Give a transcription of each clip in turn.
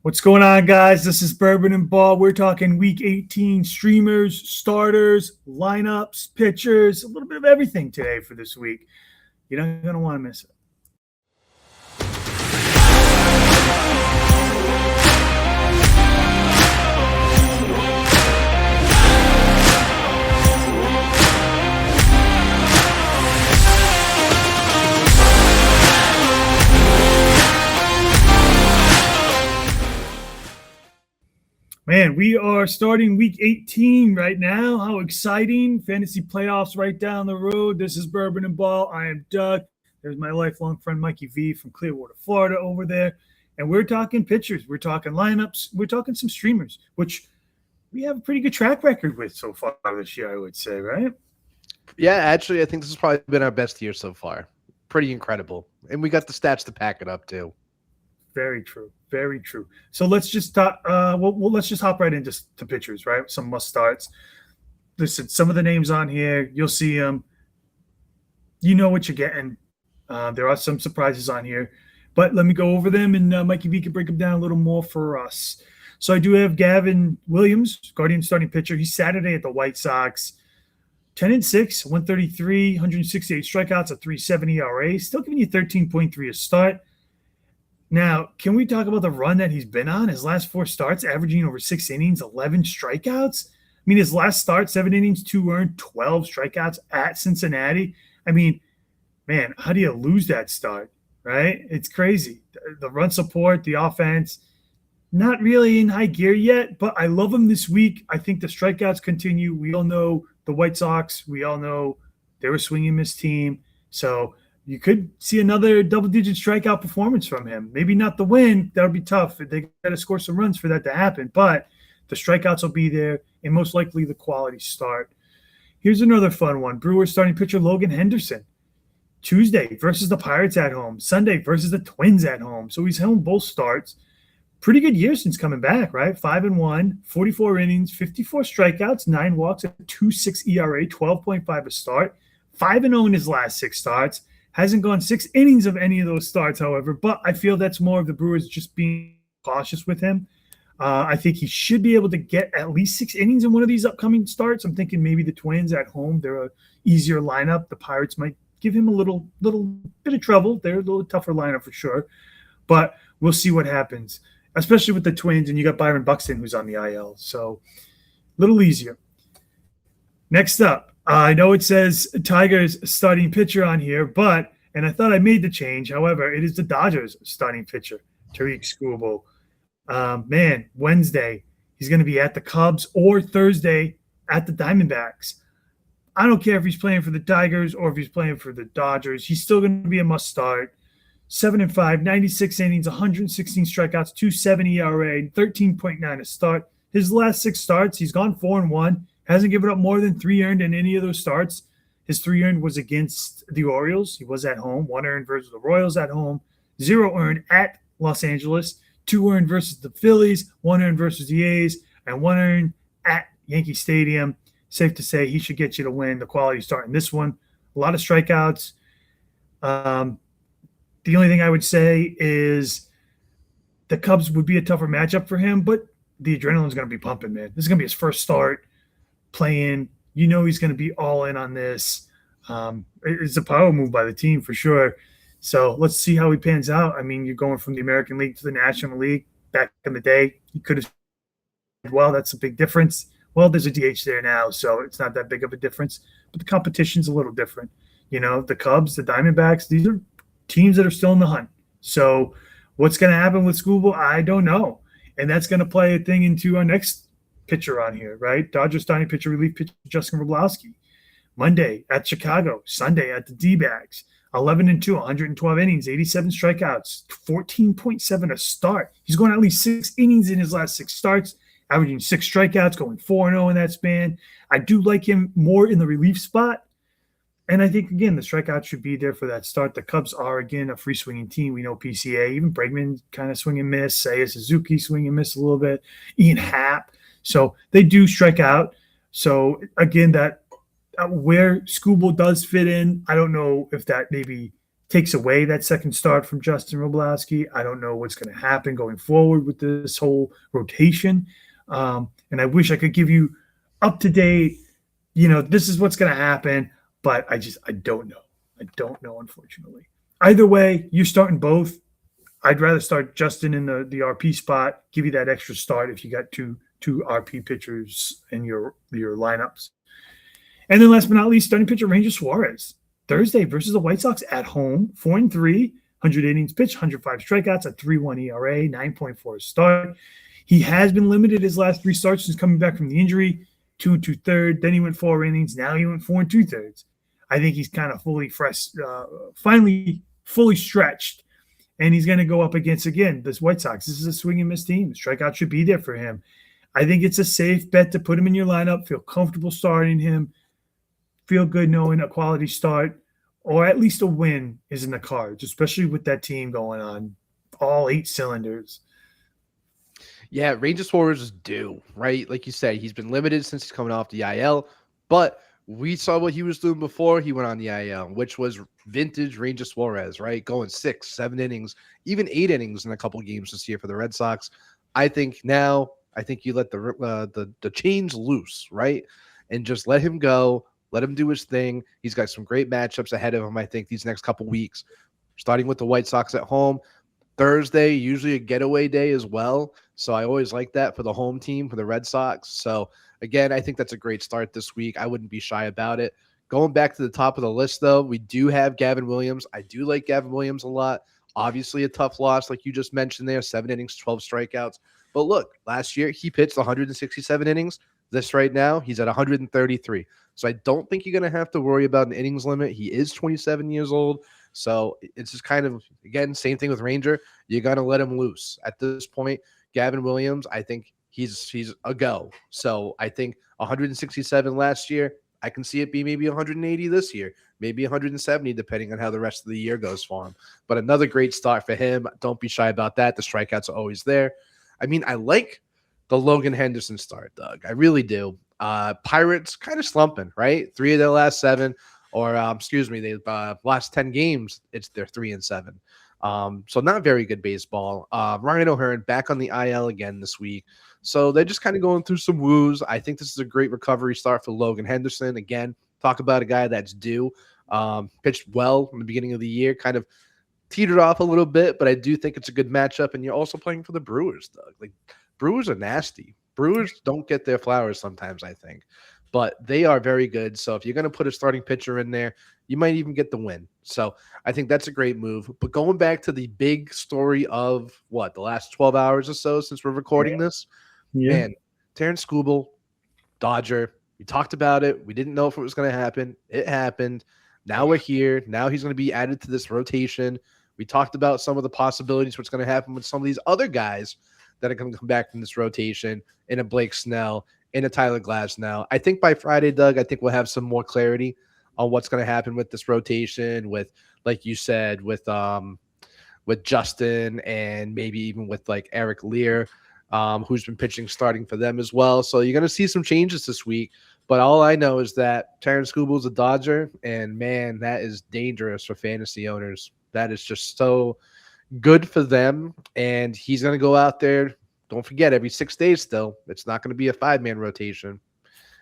What's going on, guys? This is Bourbon N Ball. We're talking Week 18 streamers, starters, lineups, pitchers, a little bit of everything today for this week. You're not going to want to miss it. Man, we are starting Week 18 right now. How exciting. Fantasy playoffs right down the road. This is Bourbon N Ball. I am Doug. There's my lifelong friend Mikey V from Clearwater, Florida over there. And we're talking pitchers. We're talking lineups. We're talking some streamers, which we have a pretty good track record with so far this year, I would say, right? Yeah, actually, I think this has probably been our best year so far. Pretty incredible. And we got the stats to back it up, too. Very true. Very true. So let's just talk. Let's just hop right into pitchers, right? Some must starts. Listen, some of the names on here, you'll see them. You know what you're getting. There are some surprises on here, but let me go over them, and Mikey V can break them down a little more for us. So I do have Gavin Williams, Guardian starting pitcher. He's Saturday at the White Sox. 10-6, 133, 168 strikeouts, a 3.70 ERA. Still giving you 13.3 a start. Now, can we talk about the run that he's been on? His last 4 starts, averaging over 6 innings, 11 strikeouts. I mean, his last start, 7 innings, 2 earned, 12 strikeouts at Cincinnati. I mean, man, how do you lose that start, right? It's crazy. The run support, the offense, not really in high gear yet, but I love him this week. I think the strikeouts continue. We all know the White Sox. We all know they're a swing and miss team. So you could see another double-digit strikeout performance from him. Maybe not the win. That would be tough. They got to score some runs for that to happen. But the strikeouts will be there, and most likely the quality start. Here's another fun one. Brewers starting pitcher Logan Henderson. Tuesday versus the Pirates at home. Sunday versus the Twins at home. So he's home both starts. Pretty good year since coming back, right? 5-1, 44 innings, 54 strikeouts, 9 walks, a 2.6 ERA, 12.5 a start. 5-0 in his last 6 starts. Hasn't gone 6 innings of any of those starts, however, but I feel that's more of the Brewers just being cautious with him. I think he should be able to get at least 6 innings in one of these upcoming starts. I'm thinking maybe the Twins at home, they're a easier lineup. The Pirates might give him a little bit of trouble. They're a little tougher lineup for sure, but we'll see what happens, especially with the Twins, and you got Byron Buxton who's on the IL, so a little easier. Next up, I know it says Tigers starting pitcher on here, and I thought I made the change. However, it is the Dodgers starting pitcher, Tarik Skubal. Man, Wednesday, he's going to be at the Cubs, or Thursday at the Diamondbacks. I don't care if he's playing for the Tigers or if he's playing for the Dodgers. He's still going to be a must start. 7-5, 96 innings, 116 strikeouts, 2.70 ERA, 13.9 a start. His last 6 starts, he's gone 4-1. Hasn't given up more than 3 earned in any of those starts. His 3 earned was against the Orioles. He was at home. 1 earned versus the Royals at home. 0 earned at Los Angeles. 2 earned versus the Phillies. 1 earned versus the A's. And 1 earned at Yankee Stadium. Safe to say he should get you to win. The quality start in this one. A lot of strikeouts. The only thing I would say is the Cubs would be a tougher matchup for him, but the adrenaline's going to be pumping, man. This is going to be his first start playing. You know he's going to be all in on this. It's a power move by the team for sure. So let's see how he pans out. I mean, you're going from the American League to the National League. Back in the day, you could have said, well, that's a big difference. Well, there's a DH there now, so it's not that big of a difference. But the competition's a little different. You know, the Cubs, the Diamondbacks, these are teams that are still in the hunt. So what's going to happen with Skubal, I don't know. And that's going to play a thing into our next pitcher on here, right? Dodgers starting pitcher, relief pitcher Justin Verlander. Monday at Chicago, Sunday at the D-backs. 11-2, 112 innings, 87 strikeouts, 14.7 a start. He's going at least 6 innings in his last 6 starts, averaging 6 strikeouts, going 4-0 in that span. I do like him more in the relief spot. And I think, again, the strikeout should be there for that start. The Cubs are, again, a free-swinging team. We know PCA. Even Bregman kind of swing and miss. Seiya Suzuki swing and miss a little bit. Ian Happ. So they do strike out. So, again, that where Skubal does fit in, I don't know if that maybe takes away that second start from Justin Roblowski. I don't know what's going to happen going forward with this whole rotation. And I wish I could give you up to date, this is what's going to happen, but I don't know. I don't know, unfortunately. Either way, you're starting both. I'd rather start Justin in the RP spot, give you that extra start if you got two RP pitchers in your lineups. And then last but not least, starting pitcher Ranger Suarez. Thursday versus the White Sox at home, 4-3, 100 innings pitched, 105 strikeouts, a 3.1 ERA, 9.4 start. He has been limited his last 3 starts since coming back from the injury, 2 2/3. Then he went 4 innings. Now he went 4 2/3. I think he's kind of fully fresh, finally fully stretched. And he's going to go up against, again, this White Sox. This is a swing and miss team. Strikeout should be there for him. I think it's a safe bet to put him in your lineup, feel comfortable starting him, feel good knowing a quality start or at least a win is in the cards, especially with that team going on all 8 cylinders. Yeah, Ranger Suarez is due, right? Like you said, he's been limited since he's coming off the IL, but we saw what he was doing before he went on the IL, which was vintage Ranger Suarez, right? Going 6, 7 innings, even 8 innings in a couple games this year for the Red Sox. I think you let the chains loose, right? And just let him go. Let him do his thing. He's got some great matchups ahead of him, I think, these next couple weeks, starting with the White Sox at home. Thursday, usually a getaway day as well. So I always like that for the home team, for the Red Sox. So, again, I think that's a great start this week. I wouldn't be shy about it. Going back to the top of the list, though, we do have Gavin Williams. I do like Gavin Williams a lot. Obviously, a tough loss, like you just mentioned there, 7 innings, 12 strikeouts. But look, last year he pitched 167 innings. This right now, he's at 133. So I don't think you're going to have to worry about an innings limit. He is 27 years old. So it's just kind of, again, same thing with Ranger. You're going to let him loose. At this point, Gavin Williams, I think he's a go. So I think 167 last year, I can see it be maybe 180 this year, maybe 170, depending on how the rest of the year goes for him. But another great start for him. Don't be shy about that. The strikeouts are always there. I mean, I like the Logan Henderson start, Doug. I really do. Pirates kind of slumping, right? 3 of their last 7, or they last 10 games, they're 3-7. So not very good baseball. Ryan O'Hearn back on the IL again this week. So they're just kind of going through some woos. I think this is a great recovery start for Logan Henderson. Again, talk about a guy that's due. Pitched well in the beginning of the year, kind of teetered off a little bit, but I do think it's a good matchup. And you're also playing for the Brewers, Doug. Like, Brewers are nasty. Brewers don't get their flowers sometimes, I think, but they are very good. So if you're going to put a starting pitcher in there, you might even get the win. So I think that's a great move. But going back to the big story of the last 12 hours or so since we're recording this, man, Tarik Skubal, Dodger, we talked about it. We didn't know if it was going to happen. It happened. Now we're here. Now he's going to be added to this rotation. We talked about some of the possibilities, what's going to happen with some of these other guys that are going to come back from this rotation, in a Blake Snell, in a Tyler Glasnow. I think by Friday, Doug, I think we'll have some more clarity on what's going to happen with this rotation, with, like you said, with Justin, and maybe even with like Eric Lear, who's been pitching starting for them as well. So you're going to see some changes this week. But all I know is that Tarik Skubal's a Dodger, and man, that is dangerous for fantasy owners. That is just so good for them. And he's going to go out there. Don't forget, every 6 days still. It's not going to be a 5-man rotation.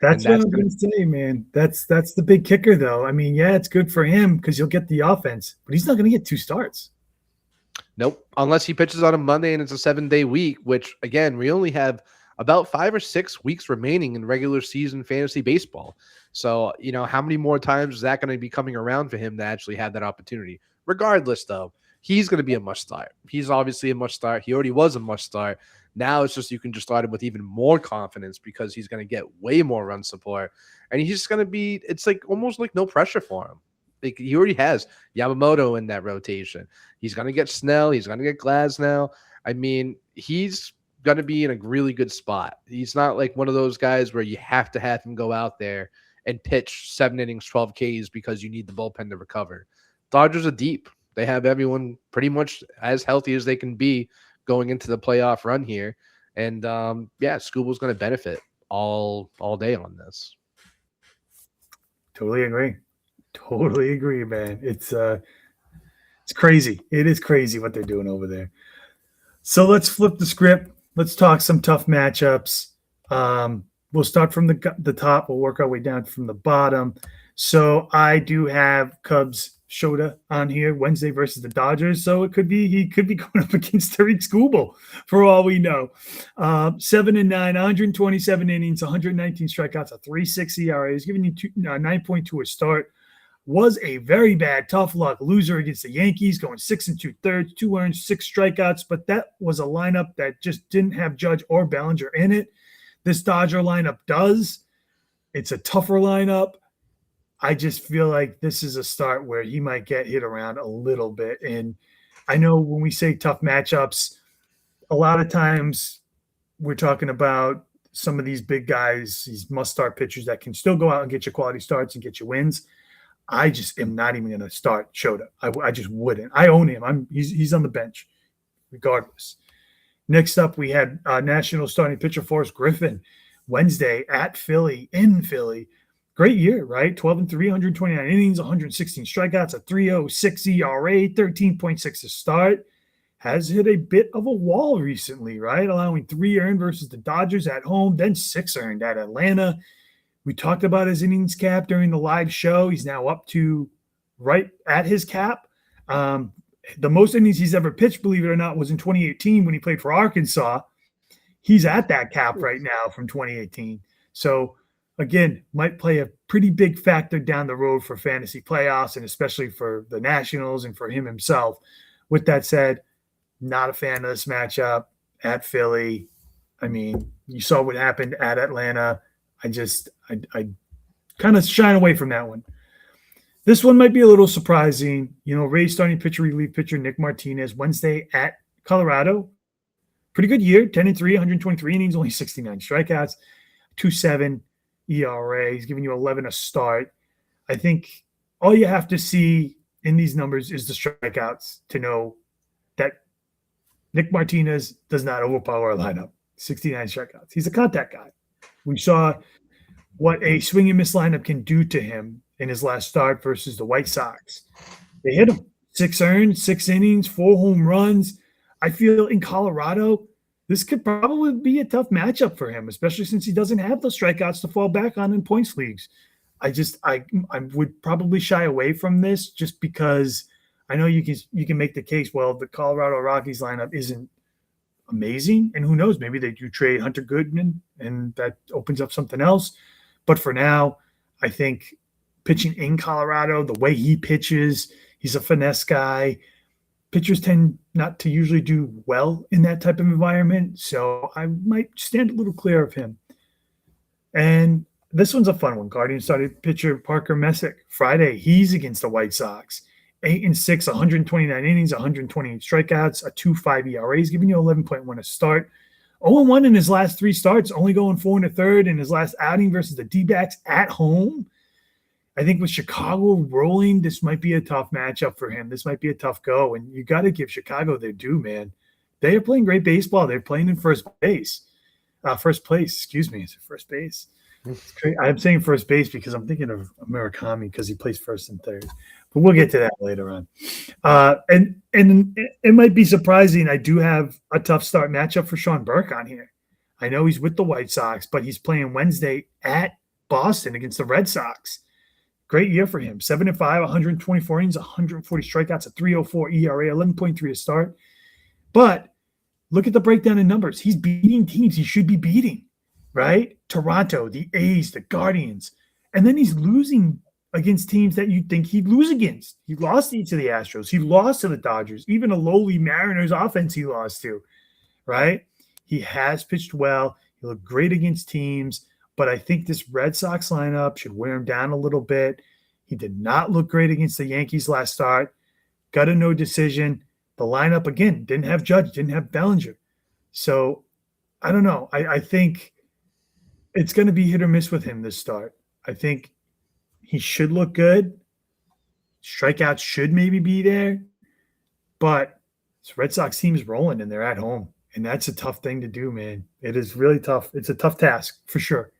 That's what I'm going to say, man. That's the big kicker, though. I mean, yeah, it's good for him because you'll get the offense, but he's not going to get 2 starts. Nope. Unless he pitches on a Monday and it's a 7-day week, which, again, we only have about 5 or 6 weeks remaining in regular season fantasy baseball. So, how many more times is that going to be coming around for him to actually have that opportunity? Regardless, though, he's going to be a must start. He's obviously a must start. He already was a must start. Now it's just you can just start him with even more confidence because he's going to get way more run support. And he's just going to be, it's like almost like no pressure for him. Like, he already has Yamamoto in that rotation. He's going to get Snell. He's going to get Glasnow. I mean, he's going to be in a really good spot. He's not like one of those guys where you have to have him go out there and pitch 7 innings, 12 Ks because you need the bullpen to recover. Dodgers are deep. They have everyone pretty much as healthy as they can be going into the playoff run here. And Skubal's going to benefit all day on this. Totally agree, man. It's It's crazy. It is crazy what they're doing over there. So let's flip the script. Let's talk some tough matchups. We'll start from the top. We'll work our way down from the bottom. So I do have Cubs Shota on here Wednesday versus the Dodgers. So he could be going up against Tarik Skubal for all we know. 7-9, 127 innings, 119 strikeouts, a 3.6 ERA. He's giving you 9.2 a start. Was a very bad, tough luck loser against the Yankees, going 6 2/3, 2 earned, 6 strikeouts. But that was a lineup that just didn't have Judge or Bellinger in it. This Dodger lineup does. It's a tougher lineup. I just feel like this is a start where he might get hit around a little bit. And I know when we say tough matchups, a lot of times we're talking about some of these big guys, these must-start pitchers that can still go out and get you quality starts and get you wins. I just am not even going to start Shota. I just wouldn't. I own him. He's on the bench regardless. Next up, we had national starting pitcher Forrest Griffin Wednesday at Philly, in Philly. Great year, right? 12-3, 129 innings, 116 strikeouts, a 3.06 ERA, 13.6 to start. Has hit a bit of a wall recently, right? Allowing 3 earned versus the Dodgers at home, then 6 earned at Atlanta. We talked about his innings cap during the live show. He's now up to right at his cap. The most innings he's ever pitched, believe it or not, was in 2018 when he played for Arkansas. He's at that cap right now from 2018. So, again, might play a pretty big factor down the road for fantasy playoffs and especially for the Nationals and for him himself. With that said, not a fan of this matchup at Philly. I mean, you saw what happened at Atlanta. I kind of shine away from that one. This one might be a little surprising. Rays starting pitcher, relief pitcher Nick Martinez Wednesday at Colorado. Pretty good year, 10-3, 123 innings, only 69 strikeouts, 2.7 ERA. He's giving you 11 a start. I think all you have to see in these numbers is the strikeouts to know that Nick Martinez does not overpower a lineup. 69 strikeouts. He's a contact guy. We saw what a swing and miss lineup can do to him in his last start versus the White Sox. They hit him. 6 earned, 6 innings, 4 home runs. I feel in Colorado, this could probably be a tough matchup for him, especially since he doesn't have those strikeouts to fall back on in points leagues. I would probably shy away from this just because I know you can make the case, well, the Colorado Rockies lineup isn't amazing, and who knows, maybe they do trade Hunter Goodman and that opens up something else. But for now, I think pitching in Colorado, the way he pitches, he's a finesse guy. Pitchers tend not to usually do well in that type of environment, so I might stand a little clear of him. And this one's a fun one. Guardian started pitcher Parker Messick Friday. He's against the White Sox. 8-6, 129 innings, 128 strikeouts, a 2.5 ERA. He's giving you 11.1 a start. 0-1 in his last 3 starts, only going 4 1/3 in his last outing versus the D-backs at home. I think with Chicago rolling, this might be a tough matchup for him. This might be a tough go, and you got to give Chicago their due, man. They are playing great baseball. They're playing in first place. Excuse me. It's first base. I'm saying first base because I'm thinking of Murakami because he plays first and third. But we'll get to that later on. And it might be surprising. I do have a tough start matchup for Sean Burke on here. I know he's with the White Sox, but he's playing Wednesday at Boston against the Red Sox. Great year for him. 7-5, 124 innings, 140 strikeouts, a 3.04 ERA, 11.3 to start. But look at the breakdown in numbers. He's beating teams he should be beating, right? Toronto, the A's, the Guardians. And then he's losing against teams that you'd think he'd lose against. He lost to the Astros. He lost to the Dodgers. Even a lowly Mariners offense he lost to, right? He has pitched well. He looked great against teams. But I think this Red Sox lineup should wear him down a little bit. He did not look great against the Yankees last start. Got a no decision. The lineup, again, didn't have Judge, didn't have Bellinger. So, I don't know. I think it's going to be hit or miss with him this start. I think he should look good. Strikeouts should maybe be there. But this Red Sox team is rolling, and they're at home. And that's a tough thing to do, man. It is really tough. It's a tough task, for sure.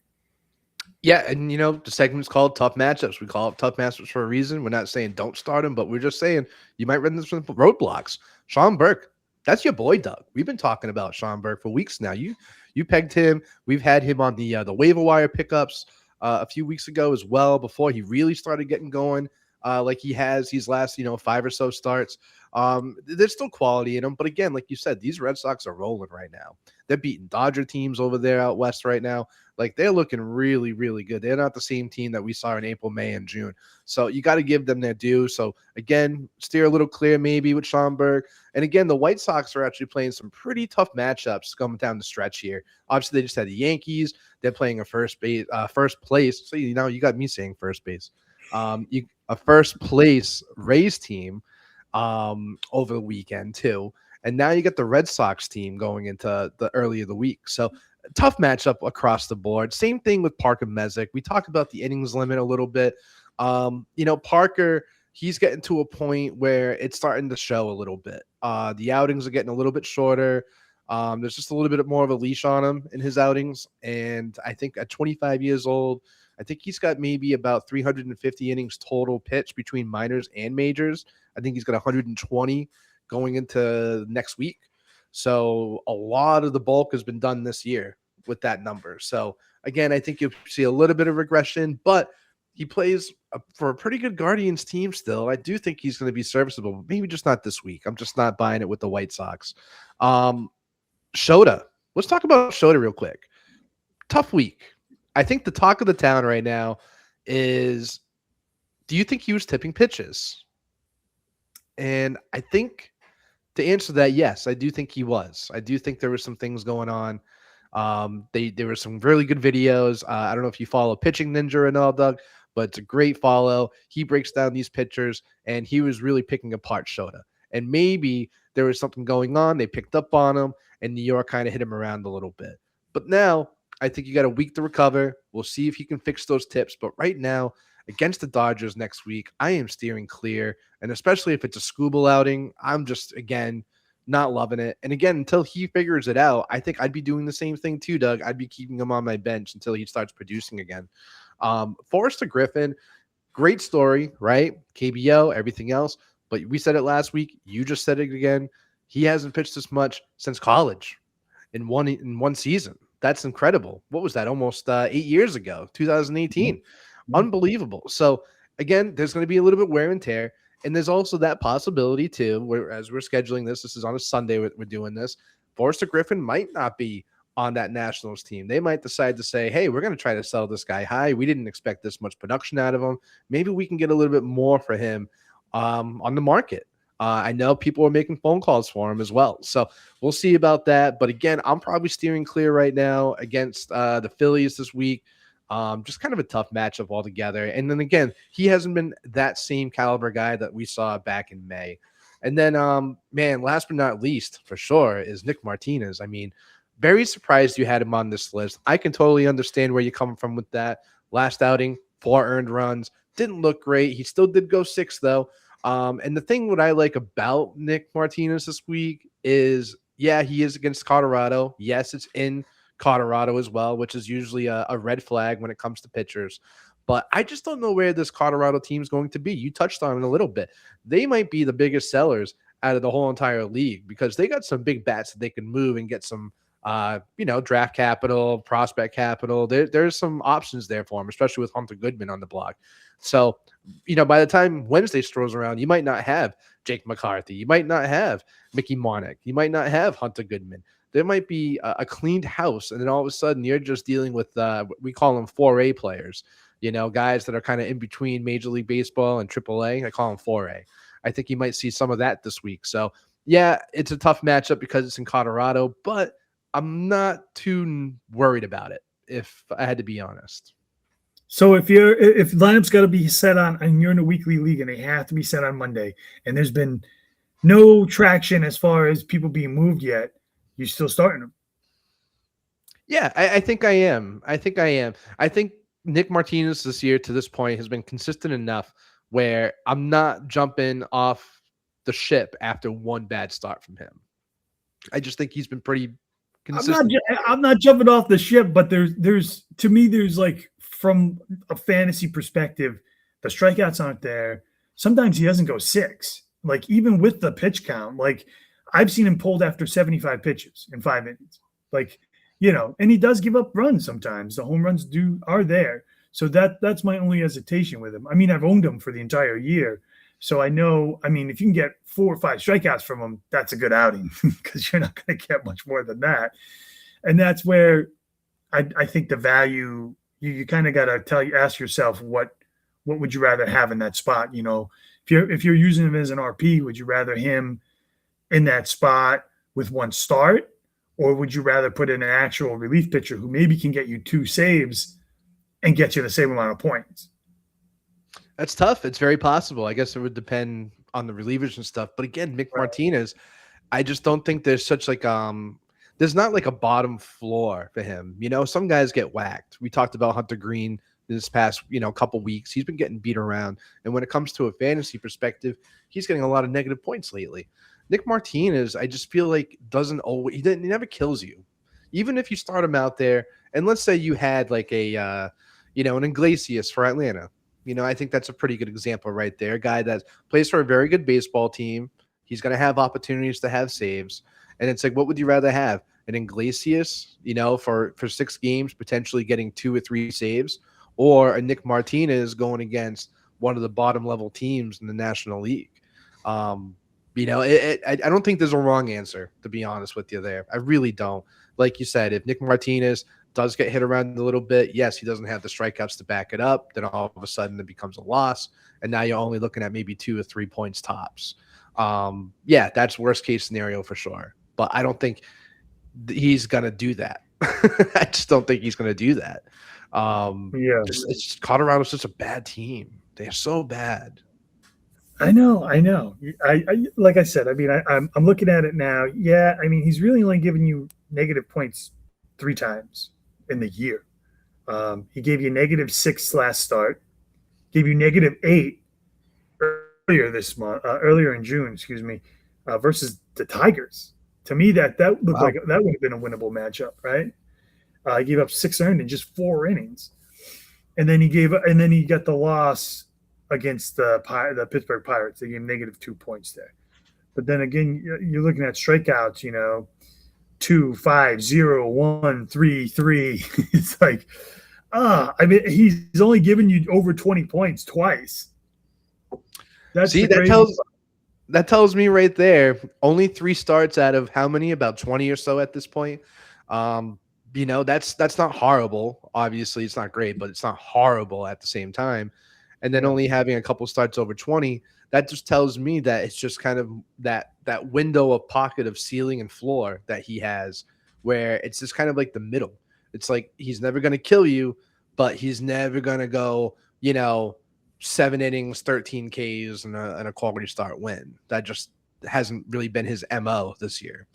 Yeah, and the segment's called Tough Matchups. We call it Tough Matchups for a reason. We're not saying don't start him, but we're just saying you might run into some roadblocks. Sean Burke, that's your boy, Doug. We've been talking about Sean Burke for weeks now. You pegged him. We've had him on the waiver wire pickups a few weeks ago as well, before he really started getting going like he has these last 5 or so starts. There's still quality in him, but again, like you said, these Red Sox are rolling right now. They're beating Dodger teams over there out west right now. Like, they're looking really, really good. They're not the same team that we saw in April, May, and June. So you got to give them their due. So again, steer a little clear maybe with Sean Burke. And again, the White Sox are actually playing some pretty tough matchups coming down the stretch here. Obviously, they just had the Yankees. They're playing a first place. So you got me saying first base. A first place Rays team over the weekend too. And now you get the Red Sox team going into the early of the week. So tough matchup across the board. Same thing with Parker Messick. We talked about the innings limit a little bit. Parker, he's getting to a point where it's starting to show a little bit. The outings are getting a little bit shorter. There's just a little bit more of a leash on him in his outings. And I think at 25 years old, I think he's got maybe about 350 innings total pitched between minors and majors. I think he's got 120 going into next week. So a lot of the bulk has been done this year with that number. So again, I think you'll see a little bit of regression, but he plays for a pretty good Guardians team still. I do think he's going to be serviceable, but maybe just not this week. I'm just not buying it with the White Sox. Shota. Let's talk about Shota real quick. Tough week. I think the talk of the town right now is, do you think he was tipping pitches? And I think to answer that, yes, I do think he was. I do think there were some things going on. There were some really good videos. I don't know if you follow Pitching Ninja and all, Doug, but it's a great follow. He breaks down these pitchers, and he was really picking apart Shota. And maybe there was something going on. They picked up on him, and New York kind of hit him around a little bit. But now I think you got a week to recover. We'll see if he can fix those tips. But right now, against the Dodgers next week, I am steering clear. And especially if it's a Skubal outing, I'm just, again, not loving it. And again, until he figures it out, I think I'd be doing the same thing too, Doug. I'd be keeping him on my bench until he starts producing again. Forrester Griffin, great story, right? KBO, everything else. But we said it last week. You just said it again. He hasn't pitched this much since college in one season. That's incredible. What was that? Almost 8 years ago, 2018. Mm-hmm. Unbelievable. So again, there's going to be a little bit wear and tear. And there's also that possibility too, where as we're scheduling this is on a Sunday, we're doing this. Forrester Griffin might not be on that Nationals team. They might decide to say, hey, we're going to try to sell this guy high. We didn't expect this much production out of him. Maybe we can get a little bit more for him on the market. I know people are making phone calls for him as well. So we'll see about that. But again, I'm probably steering clear right now against the Phillies this week. Just kind of a tough matchup altogether. And then again, he hasn't been that same caliber guy that we saw back in May. And then, last but not least, for sure, is Nick Martinez. I mean, very surprised you had him on this list. I can totally understand where you're coming from with that. Last outing, 4 earned runs. Didn't look great. He still did go 6, though. And the thing what I like about Nick Martinez this week is, yeah, he is against Colorado. Yes, it's in Colorado as well, which is usually a red flag when it comes to pitchers. But I just don't know where this Colorado team is going to be. You touched on it a little bit. They might be the biggest sellers out of the whole entire league because they got some big bats that they can move and get some, draft capital, prospect capital. There's some options there for them, especially with Hunter Goodman on the block. So, by the time Wednesday strolls around, you might not have Jake McCarthy. You might not have Mickey Monick. You might not have Hunter Goodman. There might be a cleaned house, and then all of a sudden you're just dealing with we call them 4A players, guys that are kind of in between Major League Baseball and AAA. I call them 4A. I think you might see some of that this week. So, yeah, it's a tough matchup because it's in Colorado, but I'm not too worried about it, if I had to be honest. So if lineup's got to be set on, and you're in a weekly league, and they have to be set on Monday, and there's been no traction as far as people being moved yet, you still starting them? Yeah, I think I am. I think Nick Martinez this year to this point has been consistent enough where I'm not jumping off the ship after one bad start from him. I just think he's been pretty consistent. I'm not jumping off the ship, but there's to me there's like from a fantasy perspective, the strikeouts aren't there. Sometimes he doesn't go 6. Like even with the pitch count, like I've seen him pulled after 75 pitches in 5 innings. Like, and he does give up runs sometimes. The home runs are there. So that's my only hesitation with him. I mean, I've owned him for the entire year. So I know, I mean, if you can get 4 or 5 strikeouts from him, that's a good outing because you're not going to get much more than that. And that's where I think the value, you kind of got to ask yourself, what would you rather have in that spot? If you're using him as an RP, would you rather him in that spot with 1 start, or would you rather put in an actual relief pitcher who maybe can get you 2 saves and get you the same amount of points? That's tough. It's very possible. I guess it would depend on the relievers and stuff. But again, Nick Martinez, I just don't think there's such like there's not like a bottom floor for him. Some guys get whacked. We talked about Hunter Green this past couple weeks. He's been getting beat around, and when it comes to a fantasy perspective, he's getting a lot of negative points lately. Nick Martinez, I just feel like he never kills you, even if you start him out there. And let's say you had like an Iglesias for Atlanta. I think that's a pretty good example right there. A guy that plays for a very good baseball team. He's going to have opportunities to have saves. And it's like, what would you rather have? An Iglesias, for 6 games, potentially getting 2 or 3 saves, or a Nick Martinez going against one of the bottom level teams in the National League? I don't think there's a wrong answer, to be honest with you there. I really don't. Like you said, if Nick Martinez does get hit around a little bit, yes, he doesn't have the strikeouts to back it up, then all of a sudden it becomes a loss, and now you're only looking at maybe 2 or 3 points tops. That's worst case scenario for sure. But I don't think he's going to do that. I just don't think he's going to do that. Colorado's just a bad team. They're so bad. I know. I like I said, I mean, I'm looking at it now. Yeah, I mean, he's really only given you negative points 3 times in the year. He gave you -6 last start, gave you -8 earlier in June, excuse me, versus the Tigers. To me, that looked like that would have been a winnable matchup, right? He gave up 6 earned in just 4 innings, and then he got the loss against the Pittsburgh Pirates. They gave him -2 points there. But then again, you're looking at strikeouts, 2, 5, 0, 1, 3, 3. It's like, I mean, he's only given you over 20 points twice. That tells me right there, only 3 starts out of how many? About 20 or so at this point. That's not horrible. Obviously, it's not great, but it's not horrible at the same time. And then only having a couple starts over 20, that just tells me that it's just kind of that window of pocket of ceiling and floor that he has, where it's just kind of like the middle. It's like he's never going to kill you, but he's never going to go, 7 innings, 13 Ks, and a quality start win. That just hasn't really been his MO this year.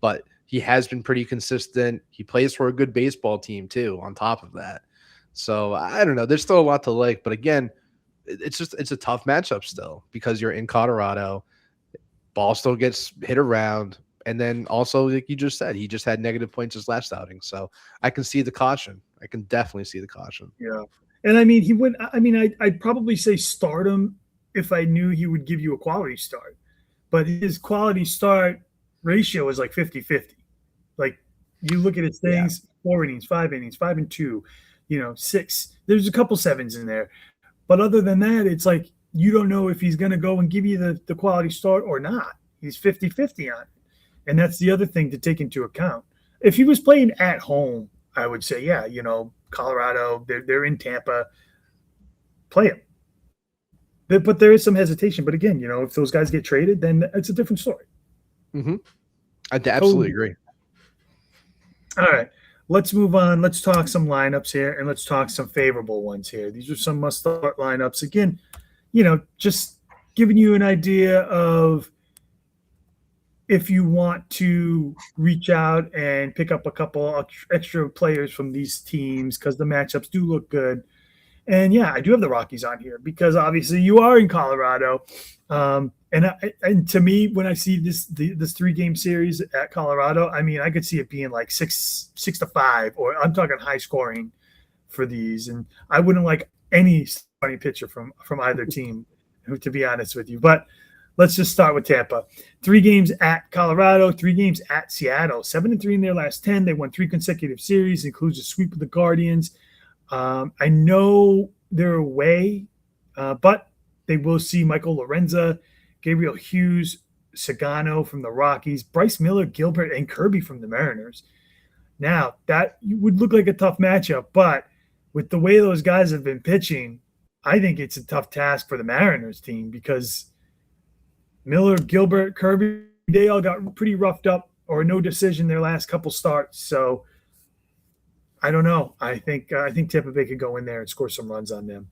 But he has been pretty consistent. He plays for a good baseball team, too, on top of that. So, I don't know. There's still a lot to like. But, again, it's a tough matchup still because you're in Colorado. Ball still gets hit around. And then also, like you just said, he just had negative points his last outing. So, I can see the caution. I can definitely see the caution. Yeah. And I mean, I'd probably say start him if I knew he would give you a quality start. But his quality start ratio is like 50-50. Like you look at his things, 4 innings, 5 innings, 5 and 2, 6. There's a couple 7s in there. But other than that, it's like you don't know if he's going to go and give you the quality start or not. He's 50-50 on it. And that's the other thing to take into account. If he was playing at home, I would say, Colorado, they're in Tampa, play him. But there is some hesitation. But again, if those guys get traded, then it's a different story. Mm-hmm. I absolutely agree. All right, let's move on. Let's talk some lineups here, and let's talk some favorable ones here. These are some must-start lineups. Again, just giving you an idea of if you want to reach out and pick up a couple extra players from these teams because the matchups do look good. And, I do have the Rockies on here because obviously you are in Colorado. And to me, when I see this 3-game series at Colorado, I mean, I could see it being like 6-5, or I'm talking high scoring for these, and I wouldn't like any starting pitcher from either team, to be honest with you. But let's just start with Tampa. 3 games at Colorado, 3 games at Seattle. 7-3 in their last 10. They won 3 consecutive series, includes a sweep of the Guardians. I know they're away, but they will see Michael Lorenza, Gabriel Hughes, Sagano from the Rockies, Bryce Miller, Gilbert, and Kirby from the Mariners. Now, that would look like a tough matchup, but with the way those guys have been pitching, I think it's a tough task for the Mariners team because Miller, Gilbert, Kirby, they all got pretty roughed up or no decision their last couple starts. So I don't know. I think Tampa Bay could go in there and score some runs on them.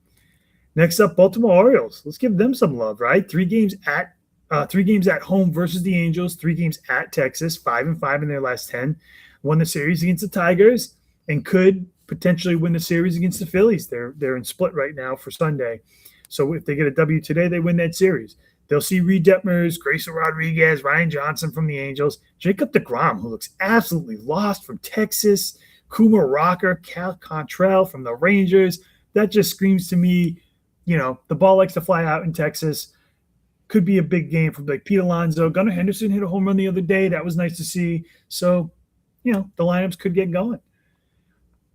Next up, Baltimore Orioles. Let's give them some love, right? 3 games at home versus the Angels, 3 games at Texas, 5-5 in their last 10. Won the series against the Tigers and could potentially win the series against the Phillies. They're in split right now for Sunday. So if they get a W today, they win that series. They'll see Reed Detmers, Grayson Rodriguez, Ryan Johnson from the Angels, Jacob deGrom, who looks absolutely lost from Texas, Kumar Rocker, Cal Quantrill from the Rangers. That just screams to me, the ball likes to fly out in Texas. Could be a big game for like Pete Alonso. Gunnar Henderson hit a home run the other day. That was nice to see. So, the lineups could get going.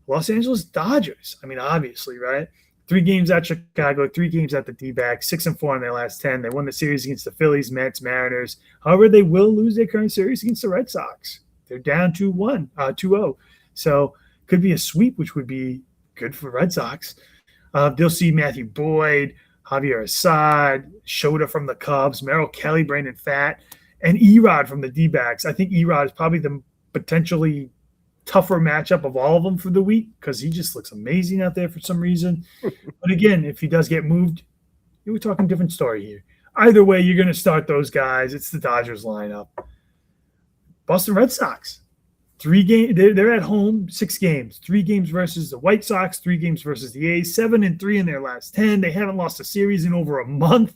Los Angeles Dodgers. I mean, obviously, right? 3 games at Chicago, 3 games at the D-backs, 6-4 in their last 10. They won the series against the Phillies, Mets, Mariners. However, they will lose their current series against the Red Sox. They're down 2-0. So could be a sweep, which would be good for Red Sox. They'll see Matthew Boyd, Javier Assad, Shota from the Cubs, Merrill Kelly, Brandon Pfaadt, and Erod from the D-backs. I think Erod is probably the potentially tougher matchup of all of them for the week because he just looks amazing out there for some reason. But again, if he does get moved, we're talking different story here. Either way, you're going to start those guys. It's the Dodgers lineup. Boston Red Sox. 3 games. They're at home, 6 games. 3 games versus the White Sox, 3 games versus the A's, 7-3 in their last 10. They haven't lost a series in over a month.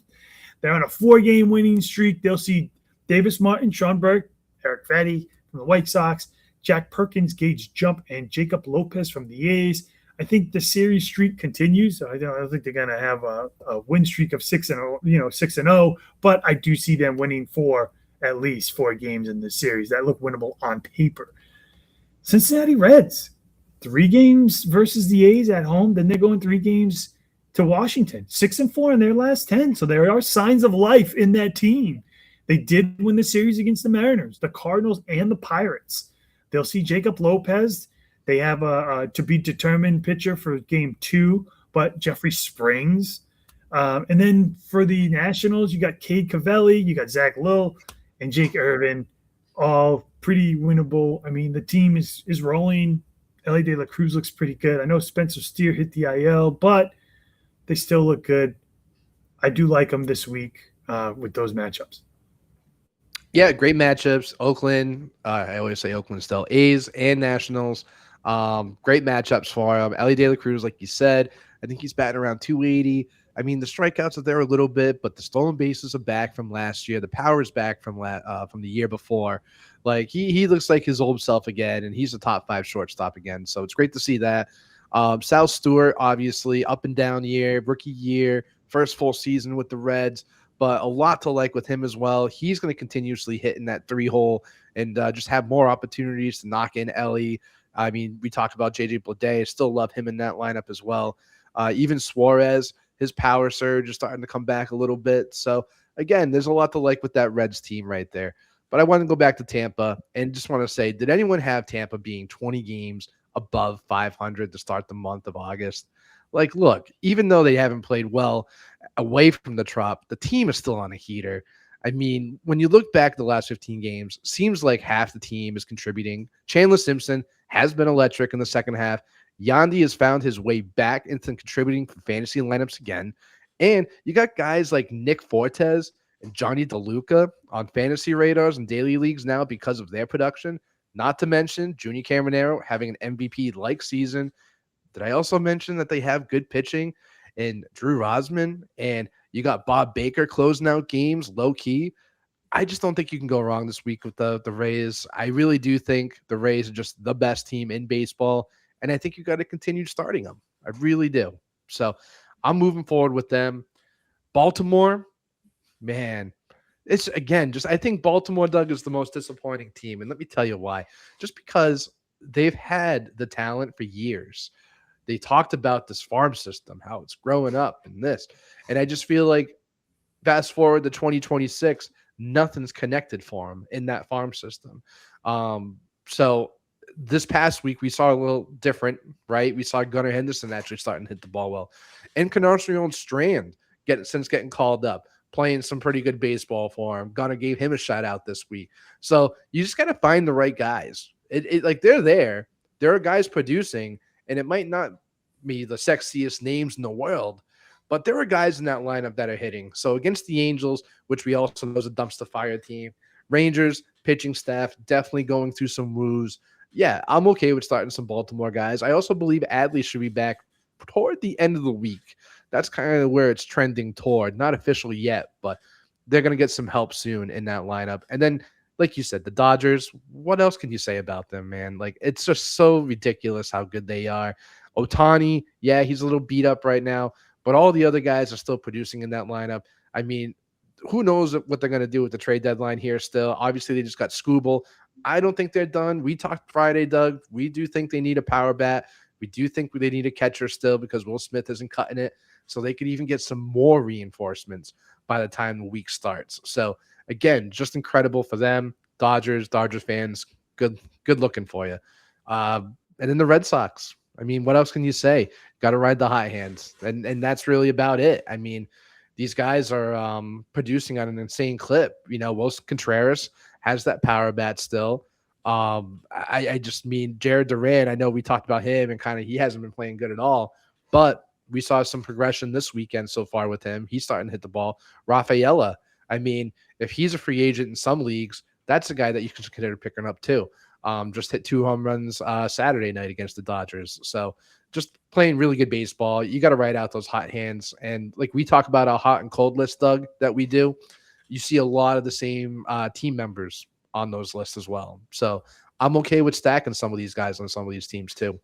They're on a 4-game winning streak. They'll see Davis Martin, Sean Burke, Eric Fetty from the White Sox, Jack Perkins, Gage Jump, and Jacob Lopez from the A's. I think the series streak continues. I don't think they're going to have a win streak of 6-0, but I do see them winning at least 4 games in this series that look winnable on paper. Cincinnati Reds, 3 games versus the A's at home. Then they're going 3 games to Washington, 6-4 in their last 10. So there are signs of life in that team. They did win the series against the Mariners, the Cardinals, and the Pirates. They'll see Jacob Lopez. They have a to-be-determined pitcher for Game 2, but Jeffrey Springs. And then for the Nationals, you got Cade Cavelli, you got Zach Lill, and Jake Irvin, all pretty winnable. I mean, the team is rolling. Ellie De La Cruz looks pretty good. I know Spencer Steer hit the IL, but they still look good. I do like them this week with those matchups. Yeah, great matchups. Oakland, I always say Oakland still. A's and Nationals. Great matchups for him. Ellie De La Cruz, like you said, I think he's batting around 280. I mean, the strikeouts are there a little bit, but the stolen bases are back from last year. The power is back from the year before. Like he looks like his old self again, and he's a top 5 shortstop again. So it's great to see that. Sal Stewart, obviously, up and down year, rookie year, first full season with the Reds, but a lot to like with him as well. He's going to continuously hit in that 3-hole and just have more opportunities to knock in Ellie. I mean, we talked about J.J. Bleday. I still love him in that lineup as well. Even Suarez, his power surge is starting to come back a little bit. So, again, there's a lot to like with that Reds team right there. But I want to go back to Tampa and just want to say, did anyone have Tampa being 20 games above 500 to start the month of August? Like, look, even though they haven't played well away from the Trop, the team is still on a heater. I mean, when you look back at the last 15 games, seems like half the team is contributing. Chandler Simpson has been electric in the second half. Yandy has found his way back into contributing for fantasy lineups again. And you got guys like Nick Fortes and Johnny DeLuca on fantasy radars and daily leagues now because of their production. Not to mention Junior Caminero having an MVP-like season. Did I also mention that they have good pitching and Drew Rosman, and you got Bob Baker closing out games low-key? I just don't think you can go wrong this week with the Rays. I really do think the Rays are just the best team in baseball, And I think you got to continue starting them. I really do. So I'm moving forward with them. Baltimore, man, it's again, just I think Baltimore, Doug, is the most disappointing team. And let me tell you why. Just because they've had the talent for years. They talked about this farm system, how it's growing up and this. And I just feel like fast forward to 2026, nothing's connected for them in that farm system. So this past week, we saw a little different, right? We saw Gunnar Henderson actually starting to hit the ball well. And Canarsion Strand, getting called up, playing some pretty good baseball for him. Gunnar gave him a shout out this week. So you just got to find the right guys. Like they're there. There are guys producing, and it might not be the sexiest names in the world, but there are guys in that lineup that are hitting. So against the Angels, which we also know is a dumpster fire team, Rangers, pitching staff, definitely going through some woos. Yeah, I'm okay with starting some Baltimore guys. I also believe Adley should be back toward the end of the week. That's kind of where it's trending toward. Not official yet, but they're going to get some help soon in that lineup. And then, like you said, the Dodgers, what else can you say about them, man? Like, it's just so ridiculous how good they are. Ohtani, yeah, he's a little beat up right now, but all the other guys are still producing in that lineup. I mean, who knows what they're going to do with the trade deadline here still. Obviously, they just got Skubal. I don't think they're done. We talked Friday, Doug. We do think they need a power bat. We do think they need a catcher still because Will Smith isn't cutting it. So they could even get some more reinforcements by the time the week starts. So, again, just incredible for them. Dodgers fans, good looking for you. And then the Red Sox. I mean, what else can you say? Got to ride the high hands. And that's really about it. I mean, these guys are producing on an insane clip. You know, Wilson Contreras has that power bat still. I just mean Jared Duran. I know we talked about him and kind of he hasn't been playing good at all, but we saw some progression this weekend so far with him. He's starting to hit the ball. Rafaela, I mean, if he's a free agent in some leagues, that's a guy that you can consider picking up too. Just hit 2 home runs Saturday night against the Dodgers. So just playing really good baseball. You got to ride out those hot hands. And like we talk about our hot and cold list, Doug, that we do, you see a lot of the same team members on those lists as well. So I'm okay with stacking some of these guys on some of these teams too.